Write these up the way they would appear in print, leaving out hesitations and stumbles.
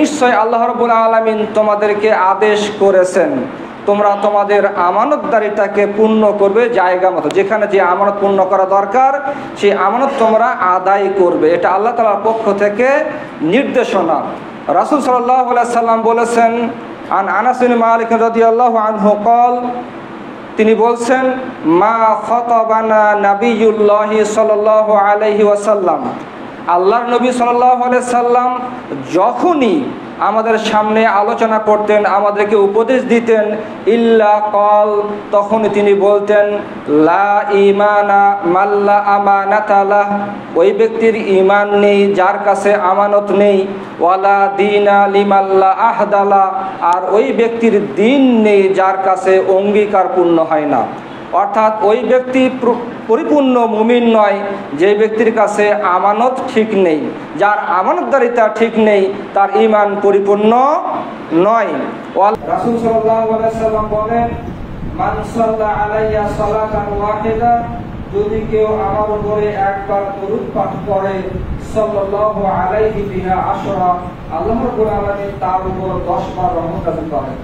নিশ্চয় আল্লাহ রাব্বুল আলামিন তোমাদেরকে আদেশ করেছেন তোমরা তোমাদের আমানতদারিতাকে পূর্ণ করবে জায়গা মতো, যেখানে যে আমানত পূর্ণ করা দরকার সেই আমানত তোমরা আদায় করবে। এটা আল্লাহ তাআলার পক্ষ থেকে নির্দেশনা। রাসূল সাল্লাল্লাহু আলাইহি সাল্লাম বলেছেন, আন আনাস বিন মালিক রাদিয়াল্লাহু আনহু قال, তিনি বলছেন, মা খাতাবানা নাবিয়ুল্লাহি সাল্লাল্লাহু আলাইহি ওয়াসাল্লাম, আল্লাহর নবী সাল্লাল্লাহু আলাইহি সাল্লাম যখনই আমাদের সামনে আলোচনা করতেন, আমাদেরকে উপদেশ দিতেন, ইল্লা কল, তখন তিনি বলতেন, লা ঈমানা মাল্লা আমানাতালাহ, ওই ব্যক্তির ঈমান নেই যার কাছে আমানত নেই, ওয়ালা দীনা লিমাল্লা আহদালা, আর ওই ব্যক্তির দিন নেই যার কাছে অঙ্গীকার পূর্ণ হয় না। অর্থাৎ ওই ব্যক্তি পরিপূর্ণ মুমিন নয় যে ব্যক্তির কাছে আমানত ঠিক নেই, যার আমানতদারিতা ঠিক নেই, তার ঈমান পরিপূর্ণ নয়। রাসূল সাল্লাল্লাহু আলাইহি সাল্লাম বলেন, মান সাল্লা আলাইয়া সালাতান ওয়াহিদা, যদি কেউ আমার উপরে একবার দরুদ পাঠ করে, সাল্লাল্লাহু আলাইহি বিহা আশরা, আল্লাহ রাব্বুল আলামিন তার উপর 10 বার রহমত নাযিল করেন।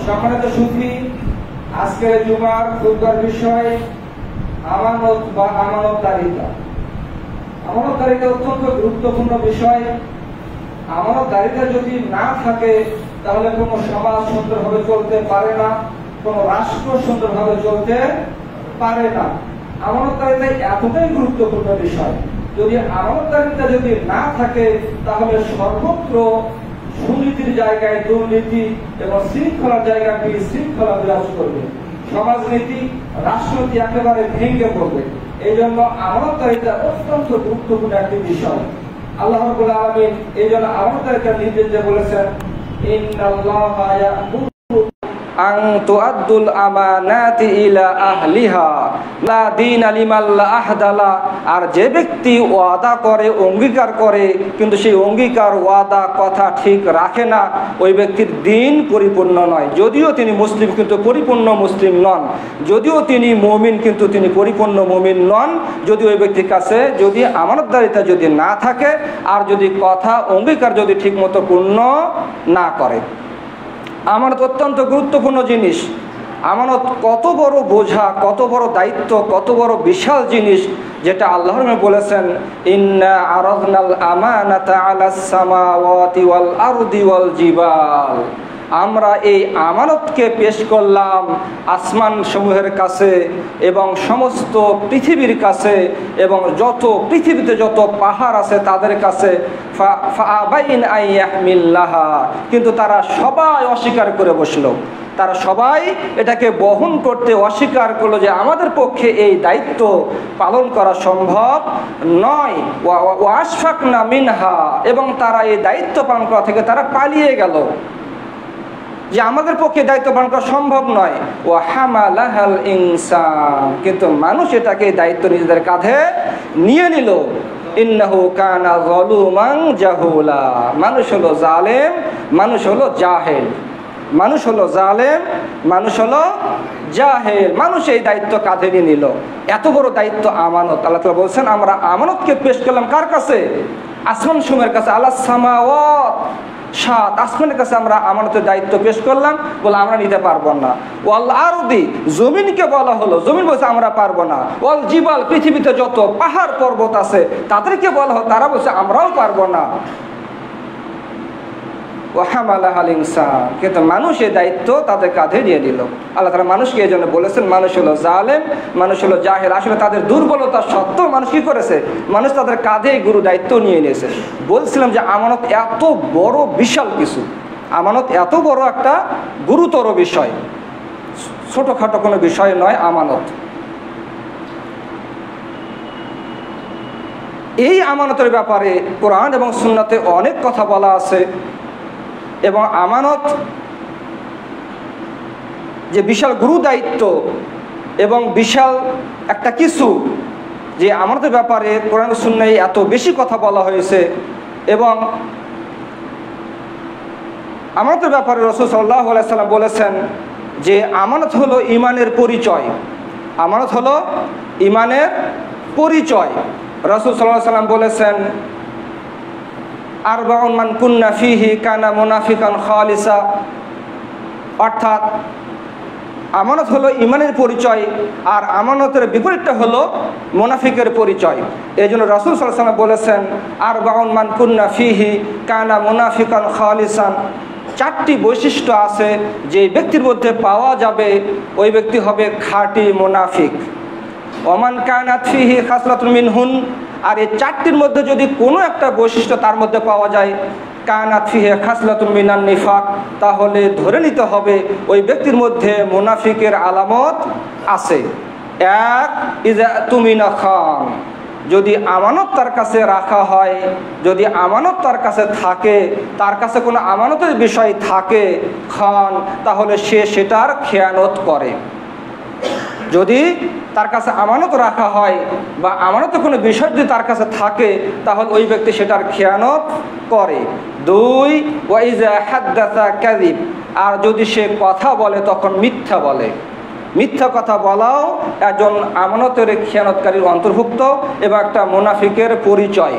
সম্মানিত সুফি, আজকের জুমার খুতবার বিষয় আমানত বা আমানতদারিতা। আমানতদারিতা অত্যন্ত গুরুত্বপূর্ণ বিষয়। আমানতদারিতা যদি না থাকে তাহলে কোনো সমাজ সুন্দরভাবে চলতে পারে না, কোনো রাষ্ট্র সুন্দরভাবে চলতে পারে না। আমানতদারিতা এতটাই গুরুত্বপূর্ণ বিষয়। যদি আমানতদারিতা যদি না থাকে তাহলে সর্বত্র সুনীতির জায়গায় দুর্নীতি এবং শৃঙ্খলার জায়গায় বিশৃঙ্খলা বিরাজ করবে। সমাজনীতি, রাষ্ট্রনীতি একেবারে ভেঙে পড়বে। এই জন্য আমানতদারিতা অত্যন্ত গুরুত্বপূর্ণ একটি বিষয়। আল্লাহ রাব্বুল আলামিন এই জন্য আমানতদারিতার নির্দেশ দিয়ে বলেছেন, ইন্নাল্লাহা ইয়া'মুরু আন তুআদ্দুল আমানাতি ইলা আহলিহা লা দীনা লিমান লা আহদালা, আর যে ব্যক্তি ওয়াদা করে, অঙ্গীকার করে, কিন্তু সেই অঙ্গীকার, ওয়াদা, কথা ঠিক রাখে না, ওই ব্যক্তির দিন পরিপূর্ণ নয়। যদিও তিনি মুসলিম কিন্তু পরিপূর্ণ মুসলিম নন, যদিও তিনি মুমিন কিন্তু তিনি পরিপূর্ণ মুমিন নন, যদি ওই ব্যক্তির কাছে যদি আমানতদারিতা যদি না থাকে আর যদি কথা, অঙ্গীকার যদি ঠিকমতো পূর্ণ না করে। আমানত অত্যন্ত গুরুত্বপূর্ণ জিনিস। আমানত কত বড় বোঝা, কত বড় দায়িত্ব, কত বড় বিশাল জিনিস, যেটা আল্লাহ বলেছেন, ইন্না আরাদনাল আমানাতা আলাস সামাওয়াতি ওয়াল আরদি ওয়াল জিবাল, আমরা এই আমানতকে পেশ করলাম আসমান সমূহের কাছে এবং সমস্ত পৃথিবীর কাছে এবং যত পৃথিবীতে যত পাহাড় আছে তাদের কাছে, ফাআবাইন আন ইয়াহমিল্লাহা, কিন্তু তারা সবাই অস্বীকার করে বসলো। তারা সবাই এটাকে বহন করতে অস্বীকার করলো যে আমাদের পক্ষে এই দায়িত্ব পালন করা সম্ভব নয়। ওয়াশফাকনা মিনহা, এবং তারা এই দায়িত্ব পালন করা থেকে তারা পালিয়ে গেল, যে আমাদের পক্ষে দায়িত্ব পালন করা সম্ভব নয়। ওয়া হামালাহাল ইনসান, কিন্তু মানুষ এটাকে দায়িত্ব নিজেদের কাঁধে নিয়ে নিল। ইন্নাহু কানা যালুমান জাহুলা, মানুষ হলো জালেম, মানুষ হলো জাহেল, মানুষ হলো জালেম, মানুষ হলো জাহেল, মানুষ এই দায়িত্ব কাঁধে নিয়ে নিল। এত বড় দায়িত্ব আমানত। আল্লাহ তাআলা বলছেন, আমরা আমানতকে পেশ করলাম কার কাছে? আসমান সমূহের কাছে। আলাস সামাওয়াত, 7 আসমানের কাছে আমরা আমানতের দায়িত্ব পেশ করলাম, বলে আমরা নিতে পারবো না। ওয়াল আরদি, জমিনকে বলা হলো, জমিন বলছে আমরা পারবো না। ওয়াল জিবাল, পৃথিবীতে যত পাহাড় পর্বত আছে তাদেরকে বলা হলো, তারা বলছে আমরাও পারবো না। ওয়া হামালাহাল ইনসান, কিন্তু মানুষ এই দায়িত্ব তাদের কাঁধে দিয়ে দিল। আল্লাহ তাআলা মানুষকে এই জন্য বলেছেন, মানুষ হলো জালেম, মানুষ হলো জাহেল। আসলে তাদের দুর্বলতা সত্ত্বেও মানুষ কি করেছে? মানুষ তাদের কাঁধে গুরু দায়িত্ব নিয়ে নিয়েছে। বলছিলাম যে আমানত এত বড় বিশাল কিছু, আমানত এত বড় একটা গুরুতর বিষয়, ছোটখাটো কোনো বিষয় নয় আমানত। এই আমানতের ব্যাপারে কোরআন এবং সুন্নাতে অনেক কথা বলা আছে। এবং আমানত যে বিশাল গুরু দায়িত্ব এবং বিশাল একটা কিছু, যে আমানতের ব্যাপারে কোরআন সুন্নায় এত বেশি কথা বলা হয়েছে। এবং আমানতের ব্যাপারে রাসূল সাল্লাল্লাহু আলাইহি সাল্লাম বলেছেন যে আমানত হলো ঈমানের পরিচয়, আমানত হলো ঈমানের পরিচয়। রাসূল সাল্লাল্লাহু আলাইহি সাল্লাম বলেছেন, আরবাউন মান কুন্না ফিহি কানা মুনাফিকান খালিসা, অর্থাৎ আমানত হলো ইমানের পরিচয় আর আমানতের বিপরীতটা হলো মুনাফিকের পরিচয়। এই জন্য রাসূল সাল্লাল্লাহু আলাইহি ওয়াসাল্লাম বলেছেন আরবাউন মান কুন্না ফিহি কানা মুনাফিকান খালিসান, চারটি বৈশিষ্ট্য আছে যে ব্যক্তির মধ্যে পাওয়া যাবে ওই ব্যক্তি হবে খাঁটি মুনাফিক। ওমান কানাত ফিহি খাসলাতুন মিনহুন, আর এই চারটির মধ্যে যদি কোনো একটা বৈশিষ্ট্য তার মধ্যে পাওয়া যায় কানাত ফিহি খাসলাতুন মিনান নিফাক, তাহলে ধরে নিতে হবে ওই ব্যক্তির মধ্যে মুনাফিকের আলামত আছে। এক, ইজা তুমিনা খান, যদি আমানত তার কাছে রাখা হয়, যদি আমানত তার কাছে থাকে, তার কাছে কোনো আমানতের বিষয় থাকে খান, তাহলে সে সেটার খেয়ানত করে। যদি তার কাছে আমানত রাখা হয় বা আমানতের কোনো বিষয় যদি তার কাছে থাকে তাহলে ওই ব্যক্তি সেটার খেয়ানত করে। দুই, ওয়াইজা হাদ্দাসা কাযিব, আর যদি সে কথা বলে তখন মিথ্যা বলে। মিথ্যা কথা বলাও একজন আমানতের খেয়ানতকারীর অন্তর্ভুক্ত এবং একটা মুনাফিকের পরিচয়।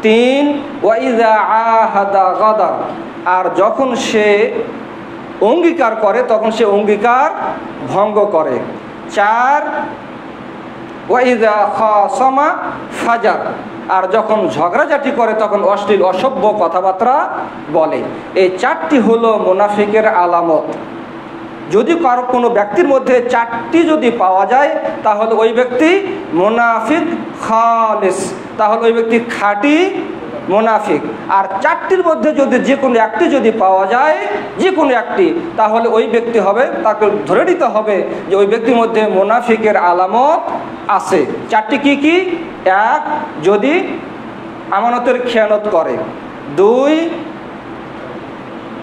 তিন, ওয়াইজা আহাদা গাদার, আর যখন সে অঙ্গীকার করে তখন সে অঙ্গীকার ভঙ্গ করে। চার, ওয়াইজা খাসামা ফাজার, আর যখন ঝগড়াঝাটি করে তখন অশ্লীল অসভ্য কথাবার্তা বলে। এই চারটি হলো মুনাফিকের আলামত। যদি কারো কোনো ব্যক্তির মধ্যে চারটি যদি পাওয়া যায় তাহলে ওই ব্যক্তি মুনাফিক খালিস, তাহলে ওই ব্যক্তি খাঁটি মুনাফিক। আর চারটির মধ্যে যদি যে কোনো একটি যদি পাওয়া যায়, যে কোনো একটি, তাহলে ওই ব্যক্তি হবে, তাকে ধরে নিতে হবে যে ওই ব্যক্তির মধ্যে মুনাফিকের আলামত আছে। চারটি কি কি? এক, যদি আমানতের খেয়ানত করে। দুই,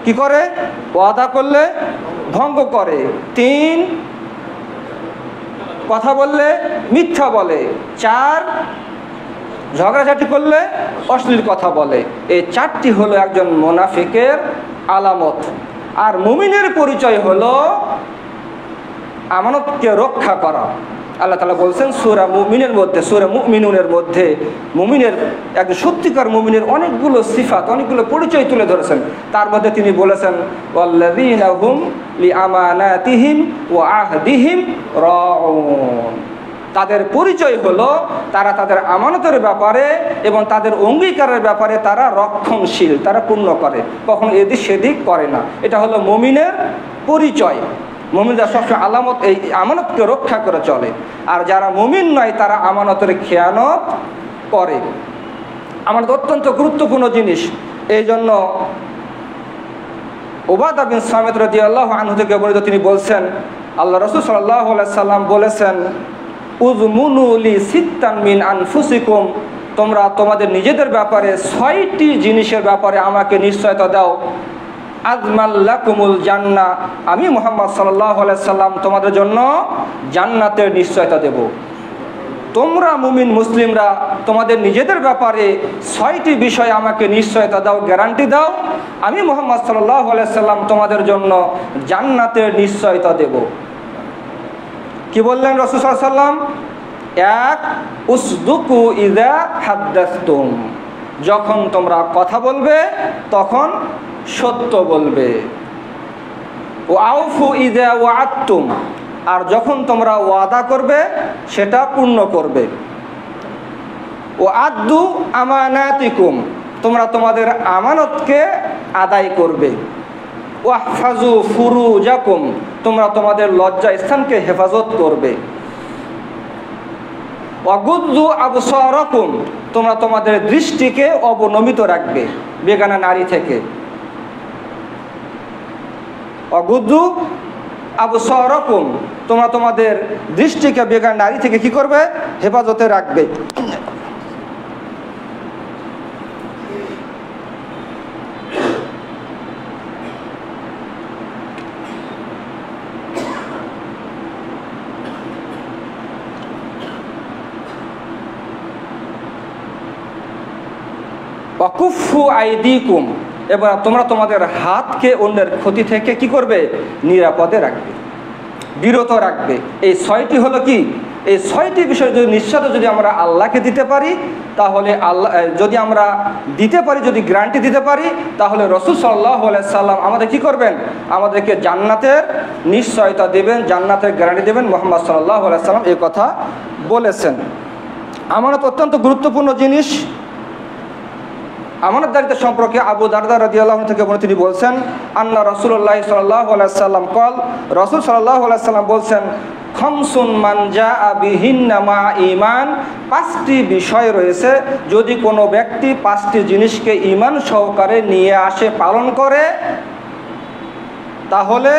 কি করে? ওয়াদা করলে ভঙ্গ করে। তিন, কথা বললে মিথ্যা বলে। চার, ঝগড়াঝাটি করলে অশ্লীল কথা বলে। এই চারটি হলো একজন মুনাফিকের আলামত। আর মুমিনের পরিচয় হলো আমানতকে রক্ষা করা। আল্লাহ তাআলা বলছেন সূরা মুমিনের মধ্যে, সূরা মুমিনুনের মধ্যে মুমিনের একজন সত্যিকার মুমিনের অনেকগুলো সিফাত, অনেকগুলো পরিচয় তুলে ধরেছেন। তার মধ্যে তিনি বলেছেন ওয়াল্লাযীনা হুম লিআমানাতিহিম ওয়া আহদিহিম রাউন, তাদের পরিচয় হলো তারা তাদের আমানতের ব্যাপারে এবং তাদের অঙ্গীকারের ব্যাপারে তারা রক্ষণশীল, তারা পূর্ণ করে, কখনো এদিক সেদিক করে না। এটা হলো মুমিনের পরিচয়। মুমিনরা সবসময় আলামত এই আমানতকে রক্ষা করে চলে। আর যারা মুমিন নয় তারা আমানতের খেয়ানত করে। আমানত অত্যন্ত গুরুত্বপূর্ণ জিনিস। এই জন্য উবাদা বিন সামিত রাদিয়াল্লাহু আনহু থেকে বর্ণিত, তিনি বলছেন আল্লাহ রাসূল সাল্লাল্লাহু আলাইহি সাল্লাম বলেছেন উযমুনু লি সিত্তান মিন আনফুসিকুম, তোমরা তোমাদের নিজেদের ব্যাপারে ৬টি জিনিসের ব্যাপারে আমাকে নিশ্চয়তা দাও। আযমাল্লাকুমুল জান্নাহ, আমি মুহাম্মদ সাল্লাল্লাহু আলাইহি সাল্লাম তোমাদের জন্য জান্নাতের নিশ্চয়তা দেব। তোমরা মুমিন মুসলিমরা তোমাদের নিজেদের ব্যাপারে ৬টি বিষয় আমাকে নিশ্চয়তা দাও, গ্যারান্টি দাও, আমি মুহাম্মদ সাল্লাল্লাহু আলাইহি সাল্লাম তোমাদের জন্য জান্নাতের নিশ্চয়তা দেব। কি বললেন রাসূল সাল্লাল্লাহু আলাইহি সাল্লাম? এক, উসদুকু ইযা হাদ্দাসতুম, যখন তোমরা কথা বলবে তখন সত্য বলবে। ও আউফু ইযা ওয়াআদতুম, আর যখন তোমরা ওয়াদা করবে সেটা পূর্ণ করবে। ও আদ্দু আমানাতিকুম, তোমরা তোমাদের আমানতকে আদায় করবে। ওয়াহফাজু ফুরুজাকুম, তোমরা তোমাদের লজ্জা স্থানকে হেফাজত করবে। ওয়াগুদ্দু আবসারাকুম, তোমরা তোমাদের দৃষ্টিকে অবনমিত রাখবে বেগানা নারী থেকে। ওয়াগুদ্দু আবসারাকুম, তোমরা তোমাদের দৃষ্টিকে বেগানা নারী থেকে কি করবে? হেফাজতে রাখবে। ওয়াকুফু আইদিকুম, এবার তোমরা তোমাদের হাতকে অন্যের ক্ষতি থেকে কি করবে? নিরাপদে রাখবে। বিরত রাখবে। এই 6টি হলো কি? এই 6টি বিষয় যদি নিঃস্বার্থ যদি আমরা আল্লাহকে দিতে পারি, তাহলে আল্লাহ যদি আমরা দিতে পারি, যদি গ্যারান্টি দিতে পারি, তাহলে রাসূল সাল্লাল্লাহু আলাইহি সাল্লাম আমাদের কি করবেন? আমাদেরকে জান্নাতের নিশ্চয়তা দেবেন, জান্নাতের গ্যারান্টি দেবেন। মুহাম্মদ সাল্লাল্লাহু আলাইহি সাল্লাম এই কথা বলেছেন। আমানত অত্যন্ত গুরুত্বপূর্ণ জিনিস। আমানতদারিতা সম্পর্কে আবু দারদা রাদিয়াল্লাহু আনহু থেকে তিনি বলছেন, আন্না রাসূলুল্লাহ সাল্লাল্লাহু আলাইহি সাল্লাম কল, রাসূল সাল্লাল্লাহু আলাইহি সাল্লাম বলছেন, খামসুন মান জাআ বিহিন্না মা ঈমান, 5টি বিষয় রয়েছে, যদি কোনো ব্যক্তি 5টি জিনিসকে ঈমান সহকারে নিয়ে আসে, পালন করে, তাহলে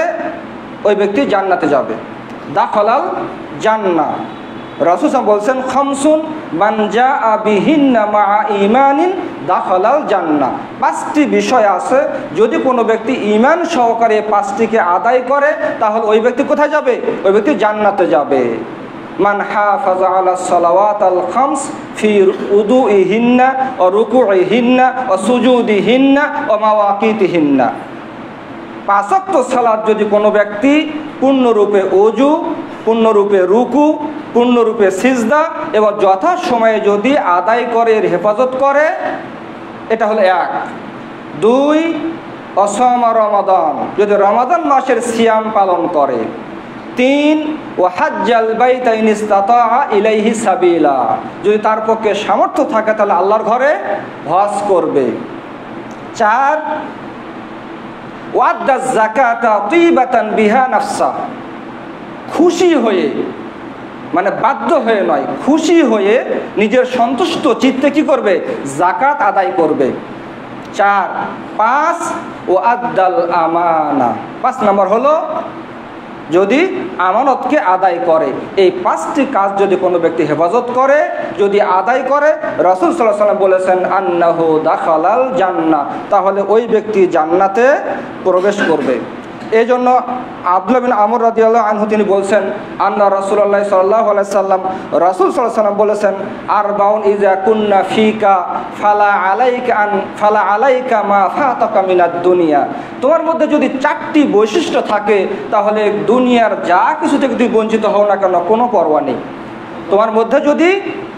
ওই ব্যক্তি জান্নাতে যাবে। দাখালাল জান্নাহ। রাসূল সাল্লাল্লাহু বলছেন, খামসুন মান জাআ বিহিন্না মা ঈমানিন দাখালাল জান্নাহ। 5টি বিষয় আছে, যদি কোনো ব্যক্তি ঈমান সহকারে 5টিকে আদায় করে, তাহলে ওই ব্যক্তি কোথায় যাবে? ওই ব্যক্তি জান্নাতে যাবে। মান হাফাযা আলাস সালাওয়াতাল খামস ফি উদুইহিন্না ওয়া রুকুইহিন্না ওয়া সুজুদিহিন্না ওয়া মাওয়াকিতিহিন্না। 5 ওয়াক্ত সালাত যদি কোনো ব্যক্তি পূর্ণরূপে ওযু, পূর্ণরূপে রুকু, পূর্ণরূপে সিজদা এবং যথা সময়ে যদি আদায় করে, এর হেফাজত করে, এটা হলো 1। 2 অসমা রমাদান, যদি রমাদান মাসের সিয়াম পালন করে। 3 ওয়া হাজ্জাল বাইতা ইন ইসতাতাআ ইলাইহি সাবিলা, যদি তার পক্ষে সামর্থ্য থাকে তাহলে আল্লাহর ঘরে হজ করবে। 4 ওয়াদ্দা যাকাতা তিবাতান বিহা নাফসা, খুশি হয়ে, মানে বাধ্য হয়ে নয়, খুশি হয়ে নিজের সন্তুষ্ট চিত্তে কি করবে? যাকাত আদায় করবে। 4 5 ও আদ্দাল আমানা, 5 নম্বর হলো যদি আমানতকে আদায় করে। এই 5টি কাজ যদি কোনো ব্যক্তি হেফাজত করে, যদি আদায় করে, রাসূল সাল্লাল্লাহু আলাইহি ওয়াসাল্লাম বলেছেন, আন্নাহু দাখালাল জান্নাহ, তাহলে ওই ব্যক্তি জান্নাতে প্রবেশ করবে। এই জন্য আব্দুল্লাহ বিন আমর রাদিয়াল্লাহু আনহু তিনি বলছেন, আন্না রাসূলুল্লাহ সাল্লাল্লাহু আলাইহি সাল্লাম, রাসূল সাল্লাল্লাহু আলাইহি সাল্লাম বলেছেন, আরবাউন ইযা কুন্না ফিকা ফালা আলাইকা মা ফাতাকা মিনাদ দুনিয়া। তোমার মধ্যে যদি 4টি বৈশিষ্ট্য থাকে, তাহলে দুনিয়ার যা কিছু থেকে তুমি বঞ্চিত হও না কেন, কোনো পরোয়া নেই। তোমার মধ্যে যদি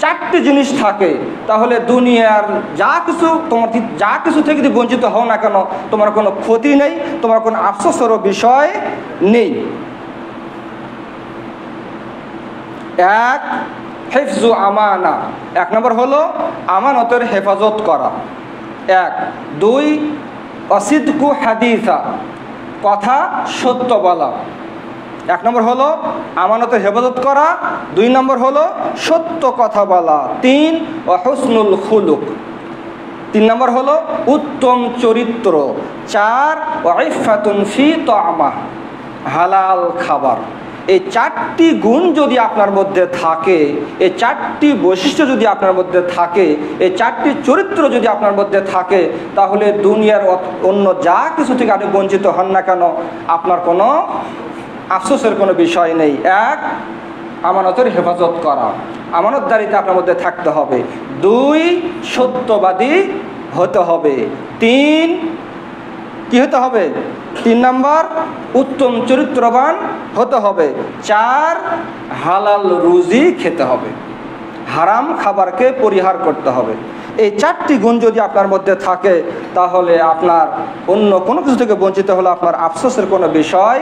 4টি জিনিস থাকে, তাহলে দুনিয়ার যা কিছু থেকে যদি বঞ্চিত হও না কেন, তোমার কোনো ক্ষতি নেই, তোমার কোনো আফসোসেরও বিষয় নেই। 1 হিফজু আমানা, 1 নম্বর হলো আমানতের হেফাজত করা। 1 2 অসিদকু হাদিসা, কথা সত্য বলা। 1 নম্বর হলো আমানতের হেফাজত করা, 2 নম্বর হলো সত্য কথা বলা। 3 হুসনুল খুলুক, 3 নম্বর হলো উত্তম চরিত্র। 4 ইফাতুন ফি তা'মা, হালাল খাবার। এই 4টি গুণ যদি আপনার মধ্যে থাকে, এই 4টি বৈশিষ্ট্য যদি আপনার মধ্যে থাকে, এই 4টি চরিত্র যদি আপনার মধ্যে থাকে, তাহলে দুনিয়ার অন্য যা কিছু থেকে আপনি বঞ্চিত হন না কেন, আপনার কোনো আফসোসের কোনো বিষয় নেই। 1 আমানতের হেফাজত করা, আমানতদারিতা আপনার মধ্যে থাকতে হবে। 2 সত্যবাদী হতে হবে। 3 কি হতে হবে? 3 নম্বর উত্তম চরিত্রবান হতে হবে। 4 হালাল রুজি খেতে হবে, হারাম খাবারকে পরিহার করতে হবে। এই 4টি গুণ যদি আপনার মধ্যে থাকে, তাহলে আপনার অন্য কোনো কিছু থেকে বঞ্চিত হলে আপনার আফসোসের কোনো বিষয়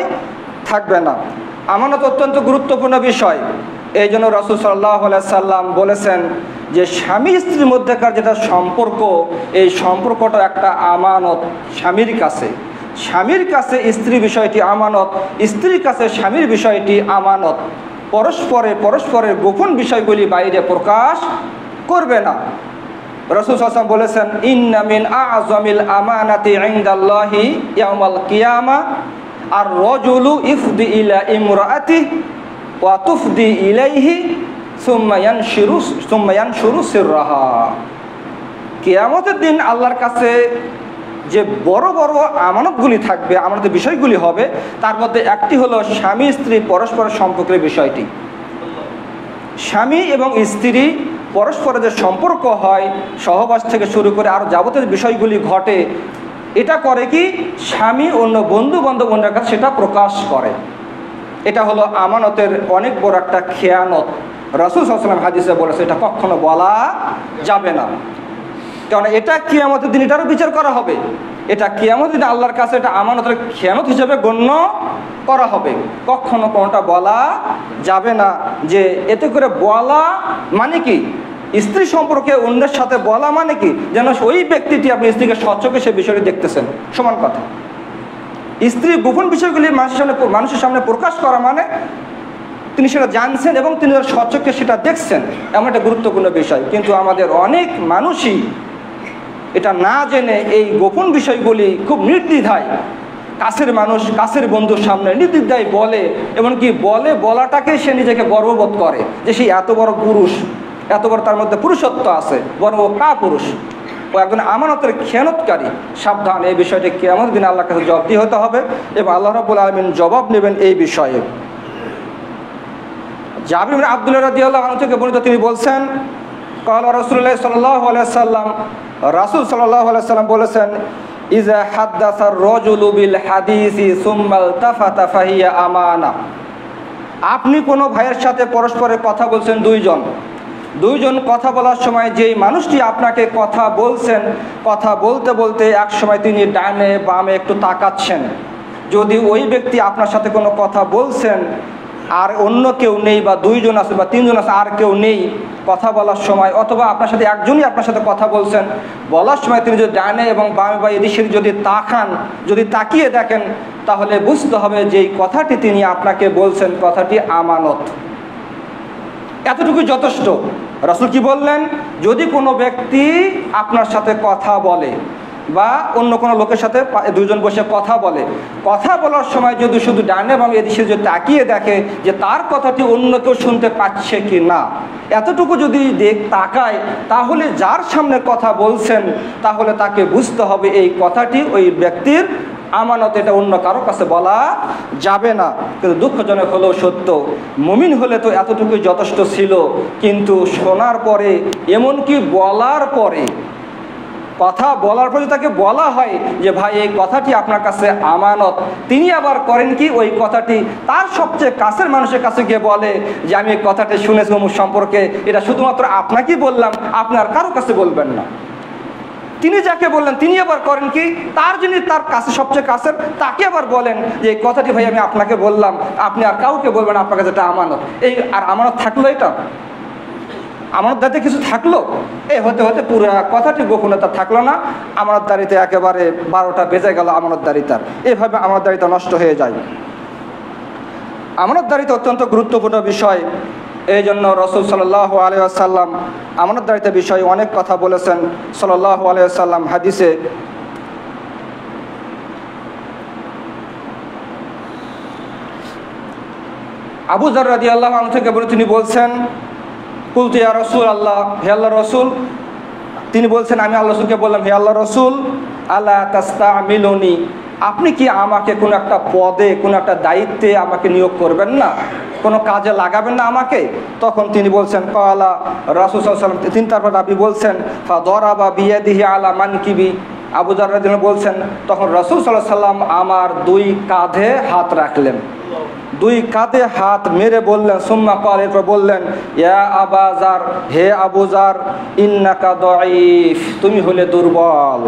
থাকবে না। আমানত অত্যন্ত গুরুত্বপূর্ণ বিষয়। এই জন্য রাসূল সাল্লাল্লাহু আলাইহি সাল্লাম বলেছেন যে স্বামী স্ত্রীর মধ্যেকার যেটা সম্পর্ক, এই সম্পর্কটা একটা আমানত স্বামীর কাছে। স্বামীর কাছে স্ত্রী বিষয়টি আমানত, স্ত্রীর কাছে স্বামীর বিষয়টি আমানত। পরস্পরের গোপন বিষয়গুলি বাইরে প্রকাশ করবে না। রাসূল সাল্লাল্লাহু আলাইহি ওয়াসাল্লাম বলেছেন, ইন্না মিন আ'যামিল আমানাতি ইনদাল্লাহি ইয়াউমাল কিয়ামা আর রাজুলু ইফদি ইলা ইমরাআতিহি ওয়া তুফদি ইলাইহি সুম্মা ইয়ানশুরু সিররাহা। কিয়ামতের দিন আল্লাহর কাছে যে বড় বড় আমানতগুলি থাকবে, আমানতের বিষয়গুলি হবে, তার মধ্যে একটি হলো স্বামী স্ত্রী পরস্পরের সম্পর্কের বিষয়টি। স্বামী এবং স্ত্রী পরস্পরের যে সম্পর্ক হয়, সহবাস থেকে শুরু করে আরও যাবতীয় বিষয়গুলি ঘটে, এটা করে কি স্বামী অন্য বন্ধু বান্ধব অন্যের কাছে সেটা প্রকাশ করে। এটা হলো আমানতের অনেক বড় একটা খেয়ানত। রাসূল সাল্লাল্লাহু আলাইহি ওয়াসাল্লাম হাদিসে বলেছে এটা কখনো বলা যাবে না, কারণ এটা কিয়ামতের দিন এটারও বিচার করা হবে। এটা কিয়ামতের দিন আল্লাহর কাছে এটা আমানতের খেয়ানত হিসেবে গণ্য করা হবে। কখনো কোনোটা বলা যাবে না যে এতে করে বলা মানে কি, স্ত্রী সম্পর্কে অন্যের সাথে বলা মানে কি যেন ওই ব্যক্তিটি আপনি স্ত্রীকে স্বচ্ছকে সে বিষয়টি দেখতেছেন, সমান কথা। স্ত্রীর গোপন বিষয়গুলি মানুষের সামনে প্রকাশ করা মানে তিনি সেটা জানছেন এবং তিনি স্বচ্ছকে সেটা দেখছেন, এমন একটা গুরুত্বপূর্ণ বিষয়। কিন্তু আমাদের অনেক মানুষই এটা না জেনে এই গোপন বিষয়গুলি খুব নির্দ্বিধায় কাছের মানুষ কাছের বন্ধুর সামনে নির্দ্বিধায় বলে, এমনকি বলাটাকে সে নিজেকে গর্ববোধ করে যে সে এত বড় পুরুষ, এত বড় তার মধ্যে পুরুষত্ব আছে, বড় ও কা পুরুষ, ও একজন আমানতের খেয়ানতকারী। সাবধান, এই বিষয়টি কিয়ামতের দিন আল্লাহর কাছে জবাবদিহি হতে হবে এবং আল্লাহ রাব্বুল আলামিন জবাব নেবেন এই বিষয়ে। জাবির ইবনে আব্দুল্লাহ রাদিয়াল্লাহু আনহু থেকে বর্ণিত, তিনি বলছেন ক্বালা রাসূলুল্লাহ সাল্লাল্লাহু আলাইহি ওয়াসাল্লাম, রাসূল সাল্লাল্লাহু আলাইহি ওয়াসাল্লাম বলেছেন, ইযা হাদ্দাসার রাজুলু বিল হাদিসি সুম্মা ইলতাফাতা ফাহিয়া আমানা। আপনি কোনো ভাইয়ের সাথে পরস্পরের কথা বলছেন, দুইজন কথা বলার সময় যেই মানুষটি আপনাকে কথা বলছেন, কথা বলতে বলতে এক সময় তিনি ডানে বামে একটু তাকাচ্ছেন, যদি ওই ব্যক্তি আপনার সাথে কোনো কথা বলছেন আর অন্য কেউ নেই বা দুইজন আছে বা তিনজন আছে আর কেউ নেই কথা বলার সময়, অথবা আপনার সাথে একজনই আপনার সাথে কথা বলছেন, বলার সময় তিনি যদি ডানে এবং বামে বা এদিকে যদি তাকান, যদি তাকিয়ে দেখেন, তাহলে বুঝতে হবে যে এই কথাটি তিনি আপনাকে বলছেন কথাটি আমানত। এতটুকু যথেষ্ট। রাসূল কি বললেন, যদি কোনো ব্যক্তি আপনার সাথে কথা বলে বা অন্য কোনো লোকের সাথে দুইজন বসে কথা বলে, কথা বলার সময় যদি শুধু ডানে বামে এদিকে যদি তাকিয়ে দেখে যে তার কথাটি অন্য কেউ শুনতে পাচ্ছে কি না, এতটুকু যদি তাকায়, তাহলে যার সামনে কথা বলছেন তাহলে তাকে বুঝতে হবে এই কথাটি ওই ব্যক্তির আমানত, এটা অন্য কারো কাছে বলা যাবে না। কিন্তু দুঃখজনক হলেও সত্য, মুমিন হলে তো এতটুকুই যথেষ্ট ছিল, কিন্তু শোনার পরে এমনকি বলার পরে, কথা বলার পরে তাকে বলা হয় যে ভাই এই কথাটি আপনার কাছে আমানত, তিনি আবার করেন কি ওই কথাটি তার সবচেয়ে কাছের মানুষের কাছে গিয়ে বলে যে আমি এই কথাটি শুনেছি অমুক সম্পর্কে, এটা শুধুমাত্র আপনাকেই বললাম, আপনি আর কারো কাছে বলবেন না। তিনি যাকে বললেন তিনি আবার করেন কি, তার যিনি তার কাছে সবচেয়ে কাছের তাকে আবার বলেন যে এই কথাটি ভাই আমি আপনাকে বললাম, আপনি আর কাউকে বলবেন, আপনার কাছে এটা আমানত। এই আর আমানত থাকলো, এটা আমানতদারিতে কিছু থাকলো, এই হতে হতে পুরো কথাটি গোপনীয়তা থাকলো না, আমানতদারিতে একেবারে 12টা বেজে গেল আমানতদারিতার। এইভাবে আমানতদারিতা নষ্ট হয়ে যায়। আমানতদারিতা অত্যন্ত গুরুত্বপূর্ণ বিষয়, এই জন্য রাসূল সাল্লাল্লাহু আলাইহি ওয়াসাল্লাম আমানতদারিতা বিষয়ে অনেক কথা বলেছেন। সাল্লাল্লাহু আলাইহি ওয়াসাল্লাম হাদিসে আবু যর রাদিয়াল্লাহু আনহু থেকে বলে তিনি বলছেন, কুলতু ইয়া রাসূলুল্লাহ, হে আল্লাহর রাসূল, তিনি বলছেন আমি আল্লাহর রাসূলকে বললাম, হে আল্লাহর রাসূল, আলা তাস্তামিলুনি, আপনি কি আমাকে কোনো একটা পদে কোনো একটা দায়িত্বে আমাকে নিয়োগ করবেন না, কোনো কাজে লাগাবেন না আমাকে? তখন তিনি বলছেন ক্বালা রাসূল সাল্লাল্লাহু আলাইহি ওয়াসাল্লাম, তিনি তারপর আপনি বলছেন ফাদারাবা বিয়াদিহি আলা মানকিবি, আবু যর রাদিয়াল্লাহু আনহু বলছেন তখন রাসূল সাল্লাল্লাহু আলাইহি ওয়াসাল্লাম আমার 2 কাঁধে হাত রাখলেন, 2 কাঁধে হাত মেরে বললেন, সুম্মা ক্বাল, এরপর বললেন, ইয়া আবা যর, হে আবু যর, ইন্নাকা দাঈফ, তুমি হলে দুর্বল,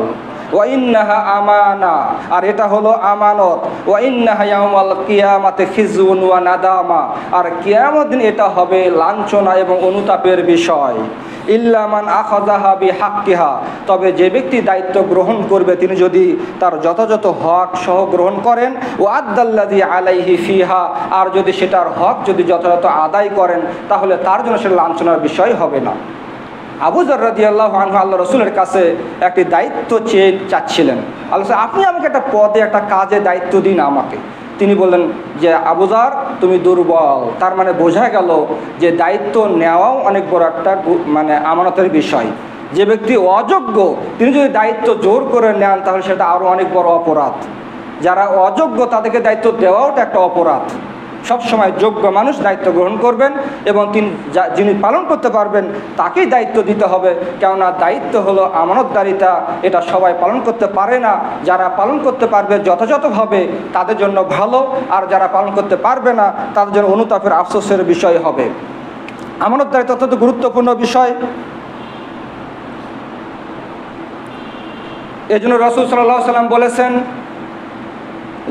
ওয়া ইন্নাহা আমানা, আর এটা হলো আমানত, ওয়া ইন্নাহা ইয়াউমাল কিয়ামাতি খিজউন ওয়া নাদামা, আর কিয়ামতের দিন এটা হবে লাঞ্ছনা এবং অনুতাপের বিষয়। ইল্লা মান আখাযাহা বিহাক্কিহা, তবে যে ব্যক্তি দায়িত্ব গ্রহণ করবে তিনি যদি তার যথাযথ হক সহ গ্রহণ করেন, ওয়া আদাল্লাযী আলাইহি ফিহা, আর যদি সেটার হক যদি যথাযথ আদায় করেন তাহলে তার জন্য সেটা লাঞ্ছনার বিষয় হবে না। আবু যর রাদিয়াল্লাহু আনহু আল্লাহ রাসূলের কাছে একটি দায়িত্ব চাচ্ছিলেন, আল্লাহ আপনি আমাকে একটা পদে একটা কাজে দায়িত্ব দিন আমাকে। তিনি বললেন যে আবু যর তুমি দুর্বল, তার মানে বোঝা গেল যে দায়িত্ব নেওয়াও অনেক বড় একটা মানে আমানতের বিষয়। যে ব্যক্তি অযোগ্য তিনি যদি দায়িত্ব জোর করে নেন তাহলে সেটা আরও অনেক বড় অপরাধ। যারা অযোগ্য তাদেরকে দায়িত্ব দেওয়াও একটা অপরাধ। সবসময় যোগ্য মানুষ দায়িত্ব গ্রহণ করবেন এবং যিনি পালন করতে পারবেন তাকেই দায়িত্ব দিতে হবে। কেননা দায়িত্ব হলো আমানতদারিতা, এটা সবাই পালন করতে পারে না। যারা পালন করতে পারবে যথাযথভাবে তাদের জন্য ভালো, আর যারা পালন করতে পারবে না তাদের জন্য অনুতাপের আফসোসের বিষয় হবে। আমানতদারিতা অত্যন্ত গুরুত্বপূর্ণ বিষয়। এই জন্য রাসূল সাল্লাল্লাহু আলাইহি ওয়াসাল্লাম বলেছেন